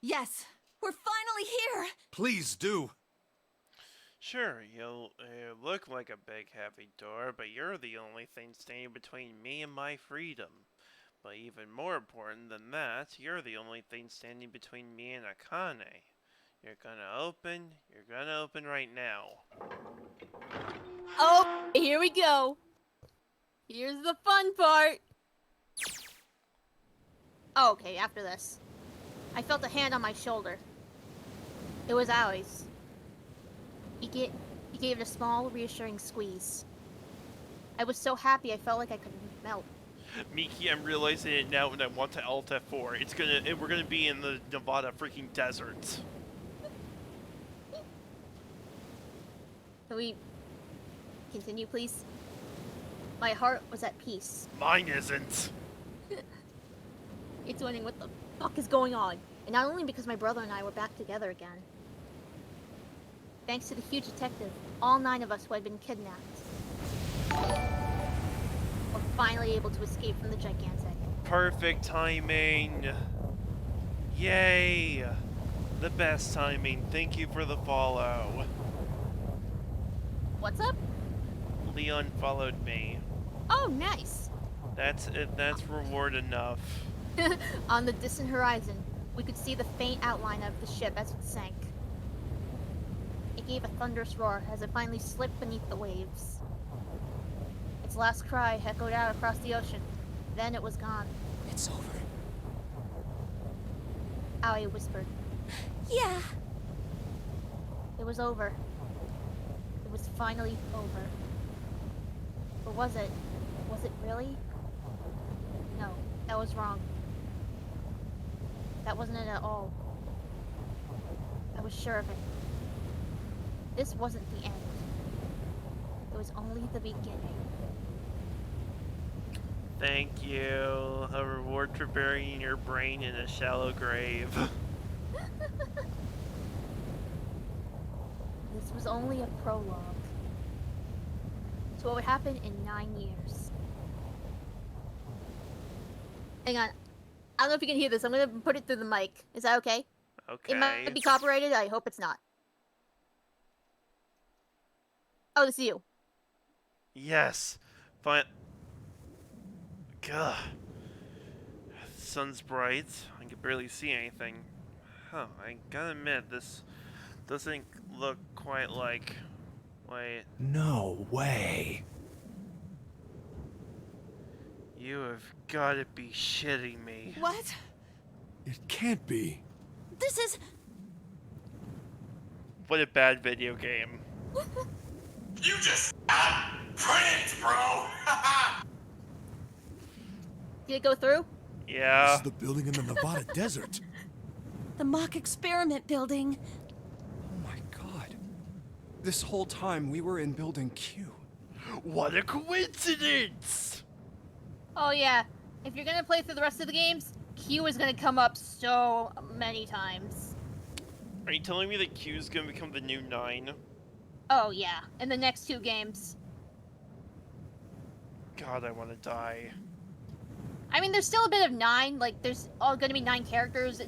S2: Yes, we're finally here.
S4: Please do.
S1: Sure, you'll look like a big heavy door, but you're the only thing standing between me and my freedom. But even more important than that, you're the only thing standing between me and Akane. You're gonna open right now.
S5: Oh, here we go. Here's the fun part. Oh, okay, after this. I felt a hand on my shoulder. It was Aoi's. He gave it a small, reassuring squeeze. I was so happy I felt like I could melt.
S1: Myki, I'm realizing it now when I want to Alt F4. We're gonna be in the Nevada freaking deserts.
S5: Can we continue, please? My heart was at peace.
S1: Mine isn't.
S5: It's wondering what the fuck is going on. And not only because my brother and I were back together again. Thanks to the huge detective, all 9 of us who had been kidnapped were finally able to escape from the gigantic.
S1: Perfect timing. Yay. The best timing. Thank you for the follow.
S5: What's up?
S1: Leon followed me.
S5: Oh, nice.
S1: That's it. That's reward enough.
S5: On the distant horizon, we could see the faint outline of the ship as it sank. It gave a thunderous roar as it finally slipped beneath the waves. Its last cry echoed out across the ocean. Then it was gone.
S8: It's over.
S5: Aoi whispered.
S6: Yeah.
S5: It was over. It was finally over. Or was it? Was it really? No, that was wrong. That wasn't it at all. I was sure of it. This wasn't the end. It was only the beginning.
S1: Thank you. A reward for burying your brain in a shallow grave.
S5: This was only a prologue to what would happen in 9 years. Hang on. I don't know if you can hear this. I'm gonna put it through the mic. Is that okay?
S1: Okay.
S5: It might be copyrighted. I hope it's not. Oh, this is you.
S1: Yes. Fine. Gah. The sun's bright. I can barely see anything. Huh. I gotta admit, this doesn't look quite like... Wait.
S4: No way.
S1: You have gotta be shitting me.
S2: What?
S4: It can't be.
S2: This is...
S1: What a bad video game.
S10: You just got pranked, bro!
S5: Did it go through?
S4: This
S1: Yeah.
S4: is the building in the Nevada desert.
S2: the mock experiment building.
S3: Oh my god. This whole time we were in Building Q.
S1: What a coincidence!
S5: Oh yeah. If you're gonna play through the rest of the games, Q is gonna come up so many times.
S1: Are you telling me that Q's gonna become the new 9?
S5: Oh yeah, in the next 2 games.
S1: God, I want to die.
S5: I mean, there's still a bit of 9. Like, there's all gonna be 9 characters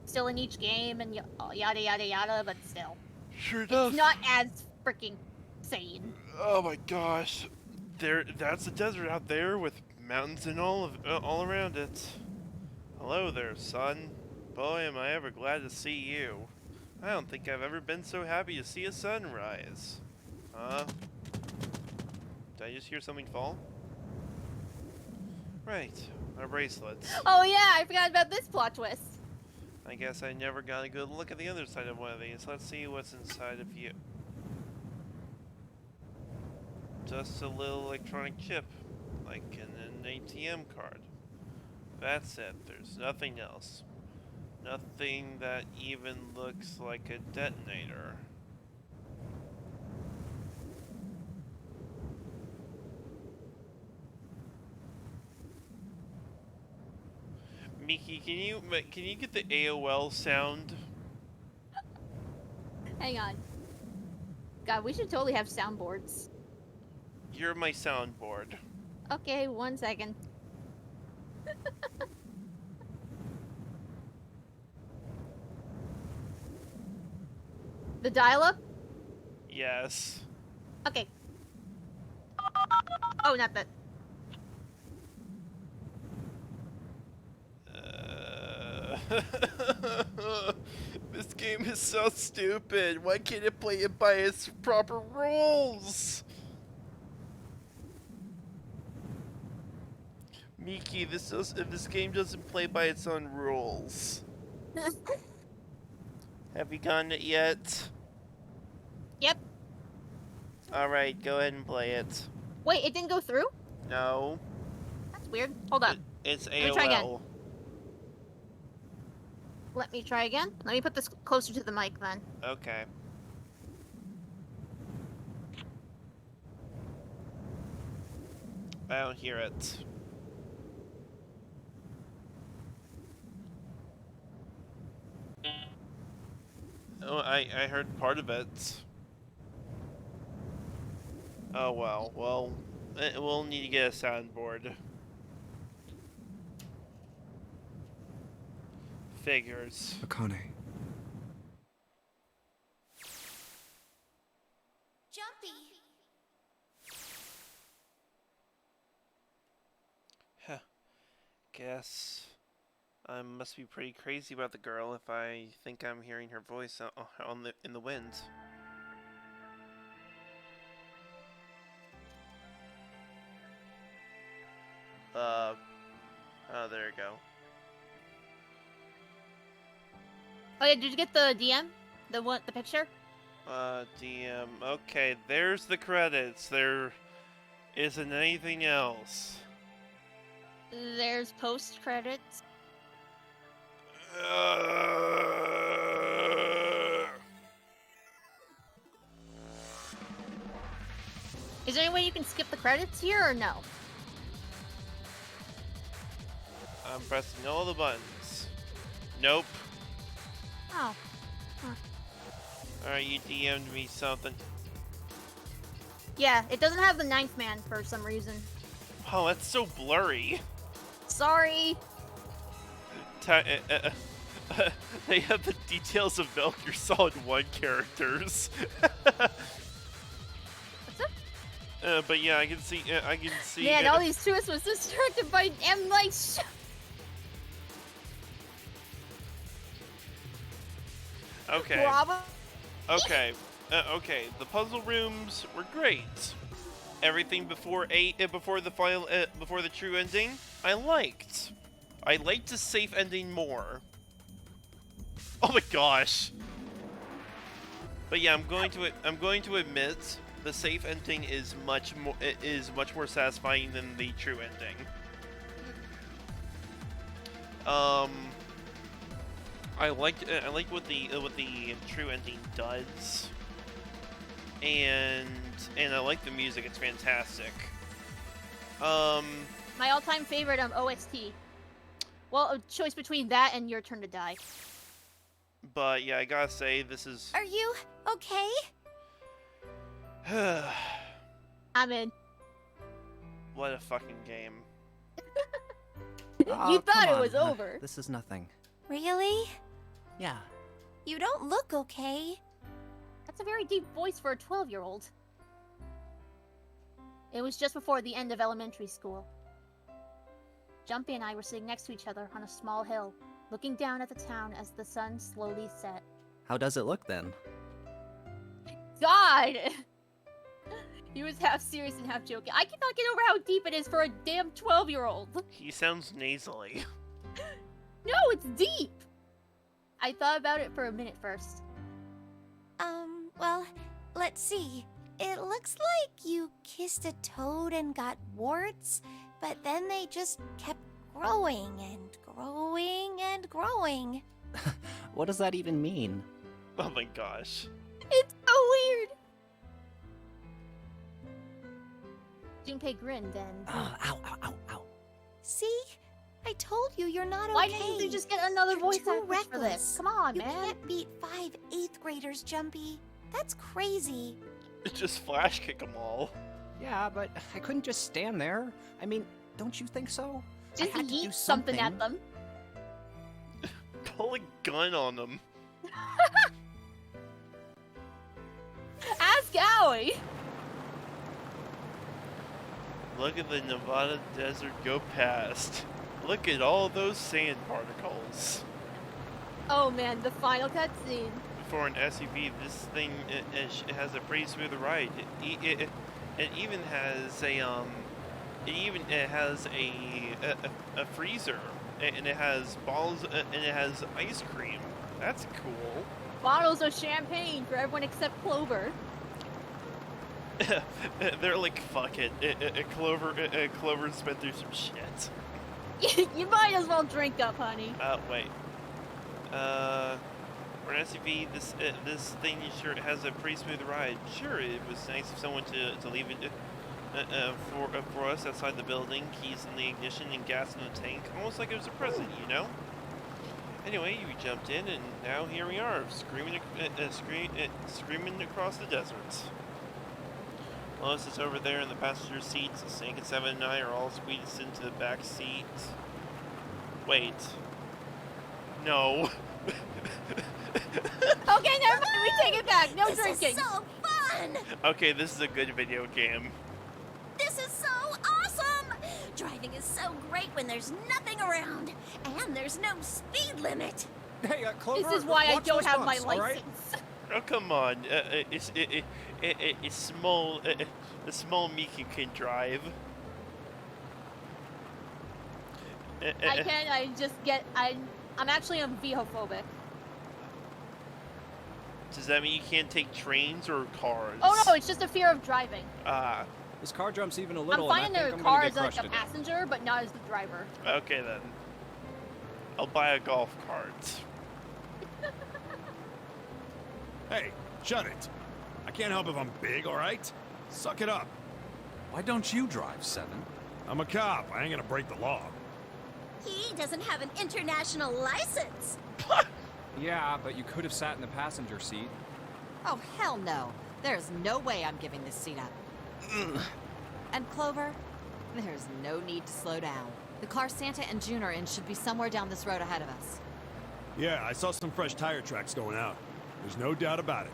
S5: still in each game, and yada yada yada. But still,
S1: Sure enough.
S5: it's not as freaking insane.
S1: Oh my gosh. That's the desert out there with mountains and all around it. Hello there, son. Boy, am I ever glad to see you. I don't think I've ever been so happy to see a sunrise. Did I just hear something fall? Right, our bracelets.
S5: Oh yeah, I forgot about this plot twist.
S1: I guess I never got a good look at the other side of one of these. Let's see what's inside of you. Just a little electronic chip, like in an ATM card. That's it, there's nothing else. Nothing that even looks like a detonator. Myki, can you get the AOL sound?
S5: Hang on. God, we should totally have soundboards.
S1: You're my soundboard.
S5: Okay, 1 second. The dial-up?
S1: Yes.
S5: Okay. Oh, not that.
S1: This game is so stupid. Why can't it play it by its proper rules? Myki, this game doesn't play by its own rules. Have you gotten it yet?
S5: Yep.
S1: Alright, go ahead and play it.
S5: Wait, it didn't go through?
S1: No.
S5: That's weird. Hold up.
S1: It's
S5: Let me try again.
S1: AOL.
S5: Let me try again. Let me put this closer to the mic then.
S1: Okay. I don't hear it. Oh, I heard part of it. Oh well, we'll need to get a soundboard. Figures.
S3: Akane.
S6: Jumpy.
S1: Huh. Guess I must be pretty crazy about the girl if I think I'm hearing her voice in the wind. Oh, there you go.
S5: Oh yeah, did you get the DM? The picture?
S1: DM. Okay, there's the credits. There isn't anything else.
S5: There's post credits. Is there any way you can skip the credits here or no?
S1: I'm pressing all the buttons. Nope.
S5: Oh. Huh.
S1: Alright, you DM'd me something.
S5: Yeah, it doesn't have the ninth man for some reason.
S1: Oh, that's so blurry.
S5: Sorry.
S1: They have the details of Metal Gear Solid 1 characters.
S5: What's up?
S1: But yeah, I can see.
S5: Man, all these twists was distracted by M. Night.
S1: Okay.
S5: Bravo.
S1: Okay. Okay. The puzzle rooms were great. Everything before the true ending, I liked. I liked the safe ending more. Oh my gosh. But yeah, I'm going to admit the safe ending is much more satisfying than the true ending. I like what the true ending does, and I like the music. It's fantastic.
S5: My all-time favorite OST. Well, a choice between that and Your Turn to Die.
S1: But yeah, I gotta say this is.
S6: Are you okay?
S5: I'm in.
S1: What a fucking game.
S5: You thought it was over.
S11: This is nothing.
S6: Really?
S11: Yeah.
S6: You don't look okay.
S5: That's a very deep voice for a 12-year-old. It was just before the end of elementary school. Jumpy and I were sitting next to each other on a small hill, looking down at the town as the sun slowly set.
S11: How does it look then?
S5: God! He was half serious and half joking. I cannot get over how deep it is for a damn 12-year-old.
S1: He sounds nasally.
S5: No, it's deep! I thought about it for a minute first.
S6: Well, let's see. It looks like you kissed a toad and got warts, but then they just kept growing and growing and growing.
S11: What does that even mean?
S1: Oh my gosh.
S5: It's so weird. Junpei grinned and.
S11: Ow, ow, ow, ow.
S6: See? I told you you're not
S5: Why
S6: okay.
S5: didn't you just get another
S6: You're
S5: voice
S6: too
S5: actress for
S6: reckless.
S5: this? Come on,
S6: You
S5: man.
S6: can't beat 5 8th graders, Jumpy. That's crazy.
S1: Just flash kick them all.
S3: Yeah, but I couldn't just stand there. I mean, don't you think so?
S5: Just
S3: I had to do
S5: yeet something at them.
S1: Pull a gun on them.
S5: Ask Owie.
S1: Look at the Nevada desert go past. Look at all those sand particles.
S5: Oh man, the final cutscene.
S1: For an SUV, this thing it has a pretty smooth ride. It even has a freezer, and it has balls, and it has ice cream. That's cool.
S5: Bottles of champagne for everyone except Clover.
S1: They're like, fuck it. Clover's been through some shit.
S5: You might as well drink up, honey.
S1: Wait. For an SUV, this thing sure has a pretty smooth ride. Sure, it was nice of someone to leave it for us outside the building. Keys in the ignition and gas in the tank, almost like it was a present, you know. Anyway, we jumped in, and now here we are, screaming across the desert. Lois is over there in the passenger seats. Snake and Seven and I are all squeezed into the back seat. Wait. No.
S5: Okay, never mind. We take it back. No drinking.
S6: This is so fun!
S1: Okay, this is a good video game.
S6: This is so awesome! Driving is so great when there's nothing around, and there's no speed limit.
S3: Hey, Clover,
S5: This is why I
S3: watch
S5: don't
S3: those
S5: have my
S3: bumps, all right?
S5: license.
S1: Oh come on! It's small. A small Myki can drive.
S5: I can. I just get. I'm actually vehophobic.
S1: Does that mean you can't take trains or cars?
S5: Oh no, it's just a fear of driving.
S1: Ah.
S3: This car jump's even a
S5: I'm
S3: little.
S5: fine in
S3: and I
S5: the
S3: think I'm
S5: car
S3: gonna
S5: as
S3: get
S5: like
S3: crushed
S5: a
S3: to death.
S5: passenger, but not as the driver.
S1: Okay then. I'll buy a golf cart.
S4: Hey, shut it. I can't help if I'm big, all right? Suck it up.
S12: Why don't you drive, Seven?
S4: I'm a cop. I ain't gonna break the law.
S6: He doesn't have an international license.
S3: Yeah, but you could have sat in the passenger seat.
S2: Oh, hell no. There's no way I'm giving this seat up. And Clover, there's no need to slow down. The car Santa and June are in should be somewhere down this road ahead of us.
S4: Yeah, I saw some fresh tire tracks going out. There's no doubt about it.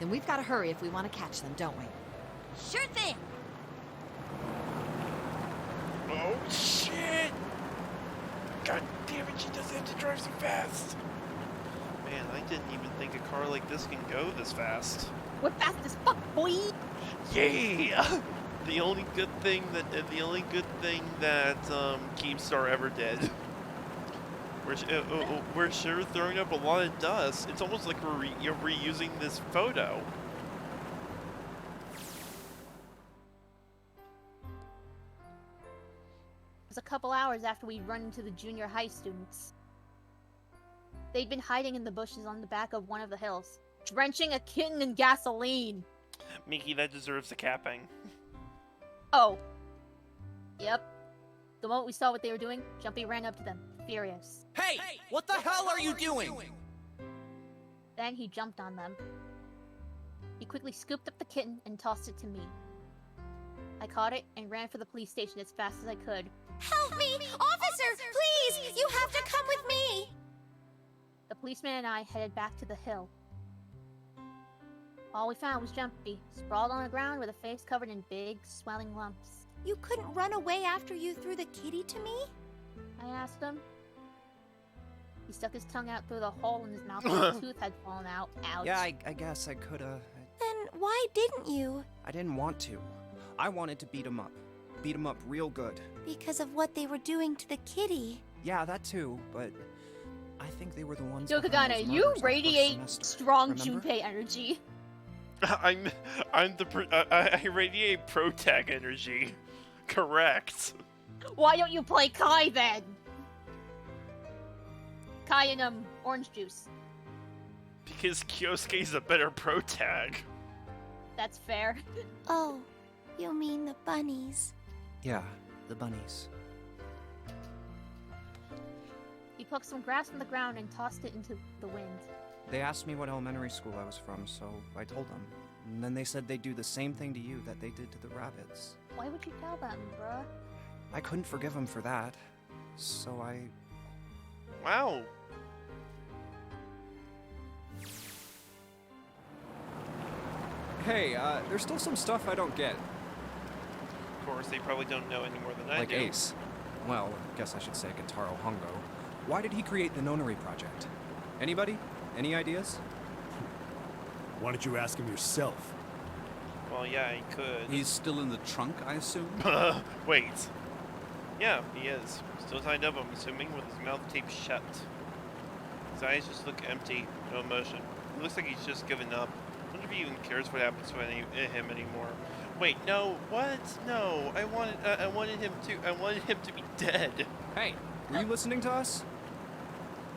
S2: Then we've got to hurry if we want to catch them, don't we?
S6: Sure thing.
S1: Oh shit! God damn it! She doesn't have to drive so fast. Man, I didn't even think a car like this can go this fast.
S5: We're fast as fuck, boy.
S1: Yeah. The only good thing that Keemstar ever did. We're sure throwing up a lot of dust. It's almost like we're reusing this photo.
S5: It was a couple hours after we'd run into the junior high students. They'd been hiding in the bushes on the back of one of the hills, drenching a kitten in gasoline.
S1: Myki, that deserves a capping.
S5: Oh. Yep. The moment we saw what they were doing, Jumpy ran up to them, furious.
S3: Hey! What the hell are you doing?
S5: Then he jumped on them. He quickly scooped up the kitten and tossed it to me. I caught it and ran for the police station as fast as I could.
S6: Help me! Officer, please! You have to come with me!
S5: The policeman and I headed back to the hill. All we found was Jumpy, sprawled on the ground with a face covered in big, swelling lumps.
S6: You couldn't run away after you threw the kitty to me?
S5: I asked him. He stuck his tongue out through the hole in his mouth where a tooth had fallen out. Ouch.
S3: Yeah, I guess I coulda.
S6: Then why didn't you?
S3: I didn't want to. I wanted to beat him up. Beat him up real good.
S6: Because of what they were doing to the kitty.
S3: Yeah, that too, but I think they were the ones.
S5: Yokagana, you radiate strong Junpei energy.
S1: I radiate Protag energy. Correct.
S5: Why don't you play Kai then? Kai and Orange juice.
S1: Because Kyosuke's a better pro tag.
S5: That's fair.
S6: Oh, you mean the bunnies?
S3: Yeah, the bunnies.
S5: He plucked some grass from the ground and tossed it into the wind.
S3: They asked me what elementary school I was from, so I told them. And then they said they'd do the same thing to you that they did to the rabbits.
S5: Why would you tell them, bruh?
S3: I couldn't forgive them for that, so I...
S1: Wow.
S3: Hey, there's still some stuff I don't get.
S1: Of course, they probably don't know any more than I
S3: Like
S1: do.
S3: Ace. Well, I guess I should say Gentaro Hongo. Why did he create the Nonary Project? Anybody? Any ideas?
S4: Why don't you ask him yourself?
S1: Well, yeah, he could.
S12: He's still in the trunk, I assume?
S1: Wait. Yeah, he is. Still tied up, I'm assuming, with his mouth taped shut. His eyes just look empty, no emotion. He looks like he's just given up. I wonder if he even cares what happens to him anymore. Wait, no, what? No, I wanted him to be dead.
S3: Hey, were you listening to us?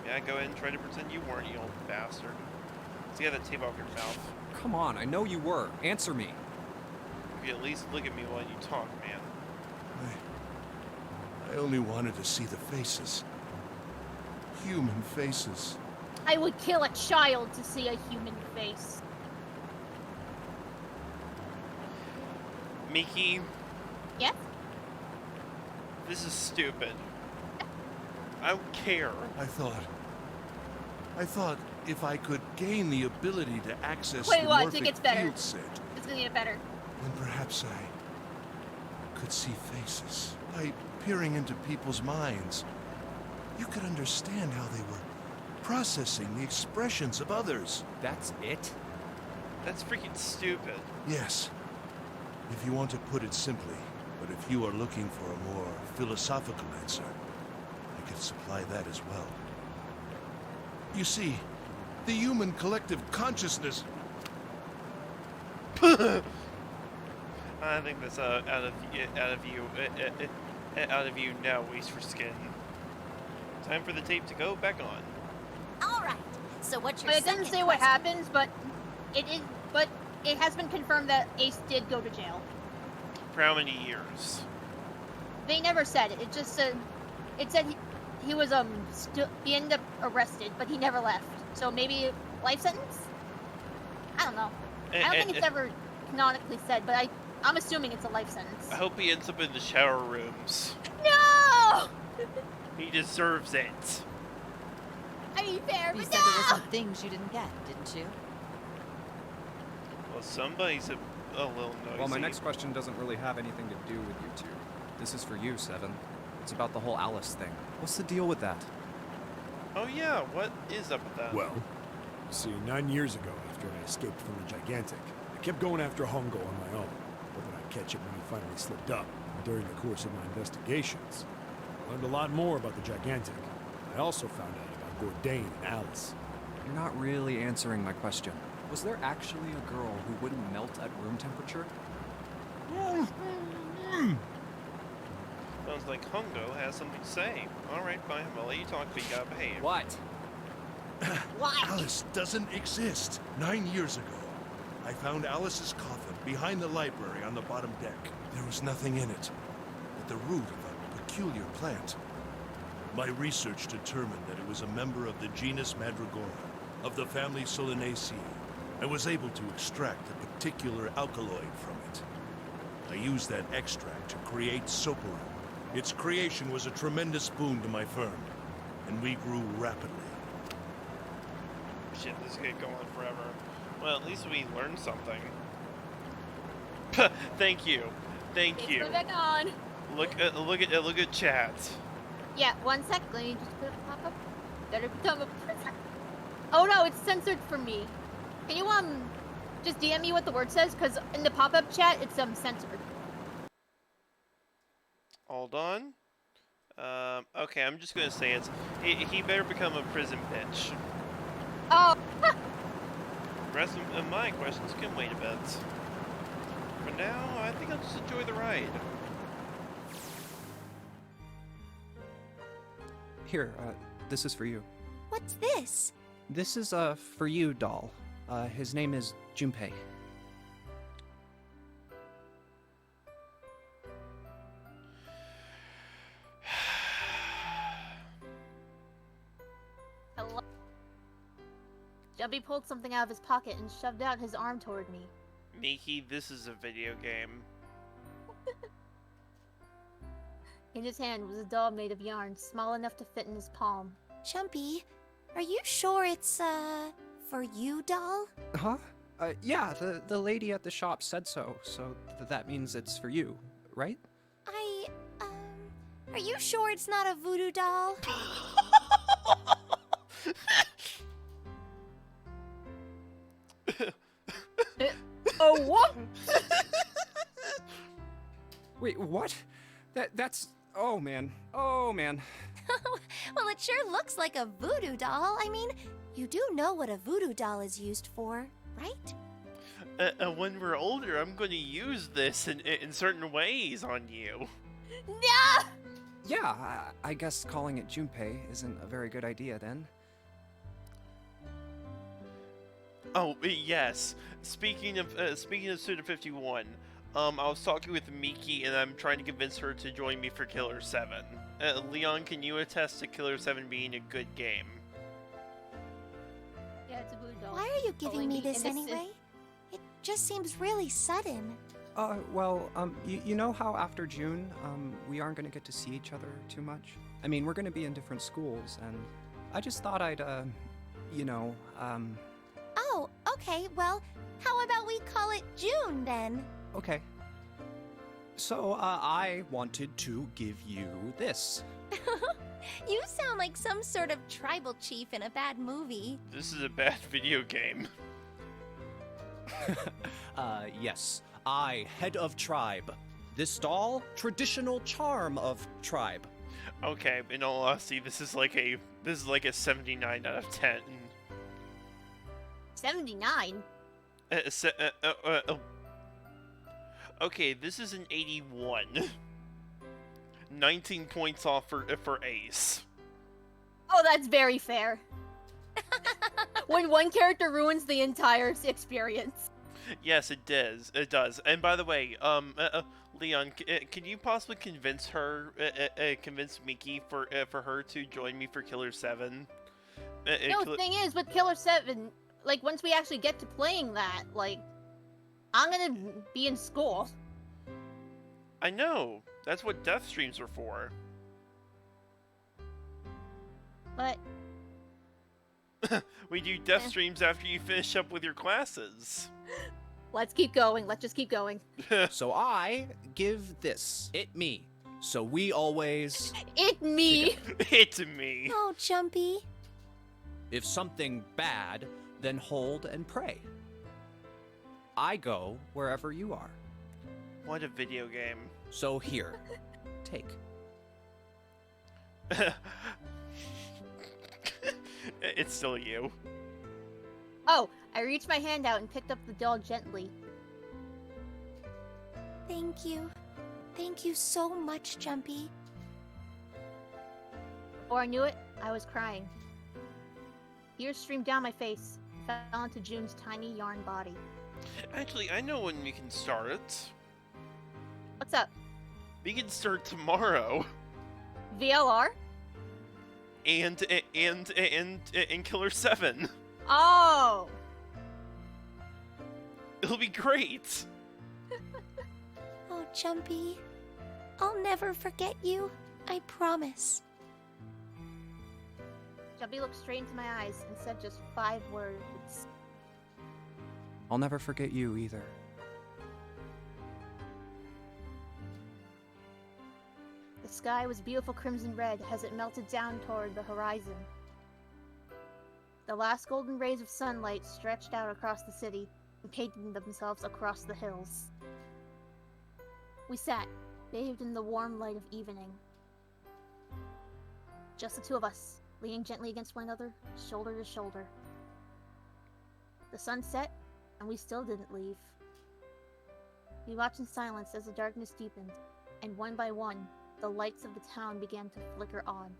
S1: Yeah, go ahead and try to pretend you weren't, you old bastard. Let's get that tape off your mouth.
S3: Come on, I know you were. Answer me.
S1: You can at least look at me while you talk, man.
S7: I only wanted to see the faces. Human faces.
S5: I would kill a child to see a human face.
S1: Myki,
S5: Yes?
S1: this is stupid. I don't care.
S7: I thought if I could gain the ability to access
S5: Wait,
S7: the
S5: watch, it
S7: morphic
S5: gets better.
S7: field set,
S5: It's gonna get better.
S7: then perhaps I could see faces. By peering into people's minds, you could understand how they were processing the expressions of others.
S3: That's it?
S1: That's freaking stupid.
S7: Yes, if you want to put it simply, but if you are looking for a more philosophical answer, I could supply that as well. You see, the human collective consciousness...
S1: I think that's out of you now, waste for skin. Time for the tape to go back on.
S6: All right. So what's your
S5: But it doesn't
S6: second
S5: say what
S6: question?
S5: happens, but it has been confirmed that Ace did go to jail.
S1: For how many years?
S5: They never said it. It just said he was he ended up arrested, but he never left. So maybe life sentence? I don't know. I don't think it's ever canonically said, but I'm assuming it's a life sentence.
S1: I hope he ends up in the shower rooms.
S5: No!
S1: He deserves it.
S5: I mean, fair,
S2: You
S5: but
S2: said there were
S5: no!
S2: some things you didn't get, didn't you?
S1: Well, somebody's a little noisy.
S3: Well, my next question doesn't really have anything to do with you two. This is for you, Seven. It's about the whole Alice thing. What's the deal with that?
S1: Oh yeah, what is up with that?
S4: Well, see, 9 years ago, after I escaped from the Gigantic, I kept going after Hongo on my own, hoping I'd catch him when he finally slipped up. And during the course of my investigations, I learned a lot more about the Gigantic. I also found out about Bourdain and Alice.
S3: You're not really answering my question. Was there actually a girl who wouldn't melt at room temperature?
S1: Sounds like Hongo has something to say. Alright, fine, I'll let you talk, but you gotta behave.
S3: What?
S5: Why?
S7: Alice doesn't exist. 9 years ago, I found Alice's coffin behind the library on the bottom deck. There was nothing in it but the root of a peculiar plant. My research determined that it was a member of the genus Mandragora, of the family Solanaceae, and was able to extract a particular alkaloid from it. I used that extract to create Soparu. Its creation was a tremendous boon to my firm, and we grew rapidly.
S1: Shit, this is gonna go on forever. Well, at least we learned something. Thank you. Thank you.
S5: Put it back on.
S1: Look at chat.
S5: Yeah, 1 sec. Let me just put it pop up. Better become a prisoner. Oh no, it's censored for me. Can you just DM me what the word says? Because in the pop-up chat, it's censored.
S1: Hold on. Okay, I'm just gonna say it. He better become a prison bitch.
S5: Oh.
S1: The rest of my questions can wait a bit. For now, I think I'll just enjoy the ride.
S3: Here, this is for you.
S6: What What's this?
S3: This is a for you doll. His name is Junpei.
S5: Hello? Jumpy pulled something out of his pocket and shoved out his arm toward me.
S1: Myki, this is a video game.
S5: In his hand was a doll made of yarn, small enough to fit in his palm.
S6: Jumpy, are you sure it's, for you, doll?
S3: Huh? Yeah, the lady at the shop said so, so that means it's for you, right?
S6: Are you sure it's not a voodoo doll?
S5: Oh, what?
S3: Wait, what? That's... Oh, man. Oh, man.
S6: Well, it sure looks like a voodoo doll. I mean, you do know what a voodoo doll is used for, right?
S1: When we're older, I'm going to use this in certain ways on you.
S5: No!
S3: Yeah, I guess calling it Junpei isn't a very good idea then.
S1: Oh, yes. Speaking of Suda 51, I was talking with Myki, and I'm trying to convince her to join me for Killer 7. Leon, can you attest to Killer 7 being a good game?
S5: Yeah, it's a voodoo doll.
S6: Why are you giving me this anyway? It just seems really sudden.
S3: Well, you know how after June, we aren't gonna get to see each other too much? I mean, we're gonna be in different schools, and I just thought I'd, you know,
S6: Oh, okay, well, how about we call it June then?
S3: Okay. So, I wanted to give you this.
S6: You sound like some sort of tribal chief in a bad movie.
S1: This is a bad video game.
S3: Yes. I, head of tribe. This doll, traditional charm of tribe.
S1: Okay, in all honesty, this is like a 79 out of 10.
S5: 79?
S1: Okay, this is an 81. 19 points off for Ace.
S5: Oh, that's very fair. When one character ruins the entire experience.
S1: Yes, it does. It does. And by the way, Leon, can you possibly convince her, convince Myki for her to join me for Killer 7?
S5: No, the thing is, with Killer 7, like, once we actually get to playing that, like, I'm gonna be in school.
S1: I know. That's what death streams are for.
S5: But...
S1: we do death streams after you finish up with your classes.
S5: Let's keep going. Let's just keep going.
S3: So I give this. It me. So we always...
S5: It me!
S1: It's me.
S6: Oh, Jumpy.
S3: If something bad, then hold and pray. I go wherever you are.
S1: What a video game.
S3: So here, take.
S1: It's still you.
S5: Oh, I reached my hand out and picked up the doll gently.
S6: Thank you. Thank you so much, Jumpy.
S5: Before I knew it, I was crying. Tears streamed down my face, fell onto June's tiny yarn body.
S1: Actually, I know when we can start.
S5: What's up?
S1: We can start tomorrow.
S5: VLR?
S1: And Killer 7.
S5: Oh!
S1: It'll be great.
S6: Oh, Jumpy. I'll never forget you. I promise.
S5: Jumpy looked straight into my eyes and said just 5 words.
S3: I'll never forget you either.
S5: The sky was beautiful crimson red as it melted down toward the horizon. The last golden rays of sunlight stretched out across the city and painted themselves across the hills. We sat, bathed in the warm light of evening. Just the two of us, leaning gently against one another, shoulder to shoulder. The sun set, and we still didn't leave. We watched in silence as the darkness deepened, and one by one, the lights of the town began to flicker on.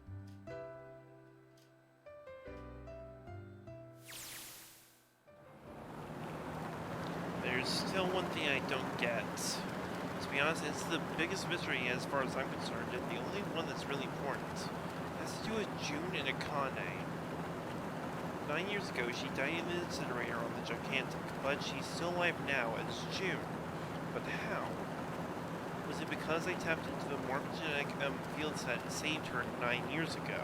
S1: There's still one thing I don't get. To be honest, it's the biggest mystery as far as I'm concerned, and the only one that's really important. It has to do with June and Akane. 9 years ago, she died in the incinerator on the Gigantic, but she's still alive now as June. But how? Was it because I tapped into the morphogenetic field set and saved her 9 years ago?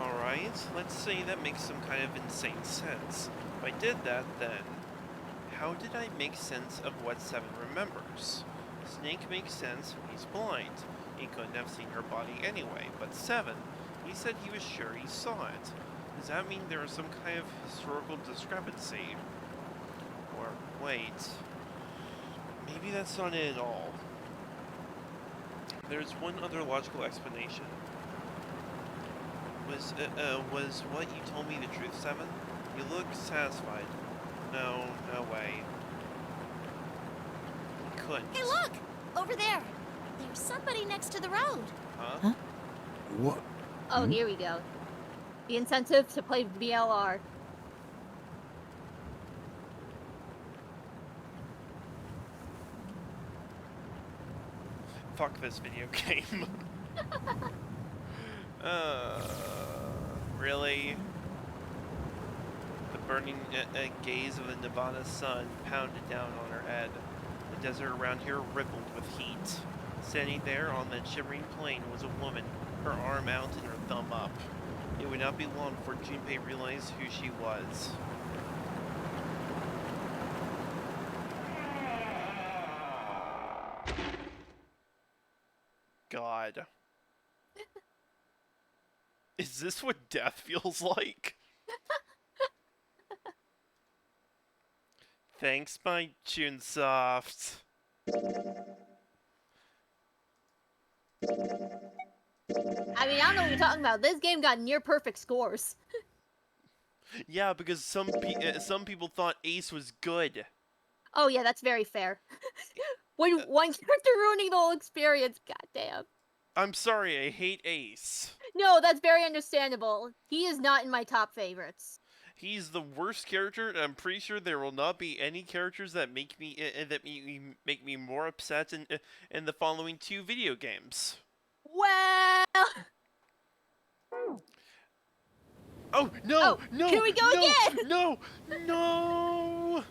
S1: Alright, let's say that makes some kind of insane sense. If I did that, then how did I make sense of what Seven remembers? Snake makes sense, he's blind. He couldn't have seen her body anyway, but Seven, he said he was sure he saw it. Does that mean there is some kind of historical discrepancy? Or, wait, maybe that's not it at all. There's one other logical explanation. Was what you told me the truth, Seven? You look satisfied. No, no way. You couldn't.
S6: Hey, look! Over there. There's somebody next to the road.
S1: Huh?
S4: What?
S5: Oh, here we go. The incentive to play VLR.
S1: Fuck this video game. Really? The burning gaze of the Nevada sun pounded down on her head. The desert around here rippled with heat. Standing there on that shimmering plain was a woman, her arm out and her thumb up. It would not be long before Junpei realized who she was. God. Is this what death feels like? Thanks, my Chunsoft.
S5: I mean, I don't know what you're talking about. This game got near perfect scores.
S1: Yeah, because some people thought Ace was good.
S5: Oh yeah, that's very fair. When one character ruining the whole experience, goddamn.
S1: I'm sorry, I hate Ace.
S5: No, that's very understandable. He is not in my top favorites.
S1: He's the worst character, and I'm pretty sure there will not be any characters that make me more upset in the following two video games.
S5: Well.
S1: Oh no!
S5: Oh,
S1: no!
S5: here we go
S1: no,
S5: again!
S1: No! No!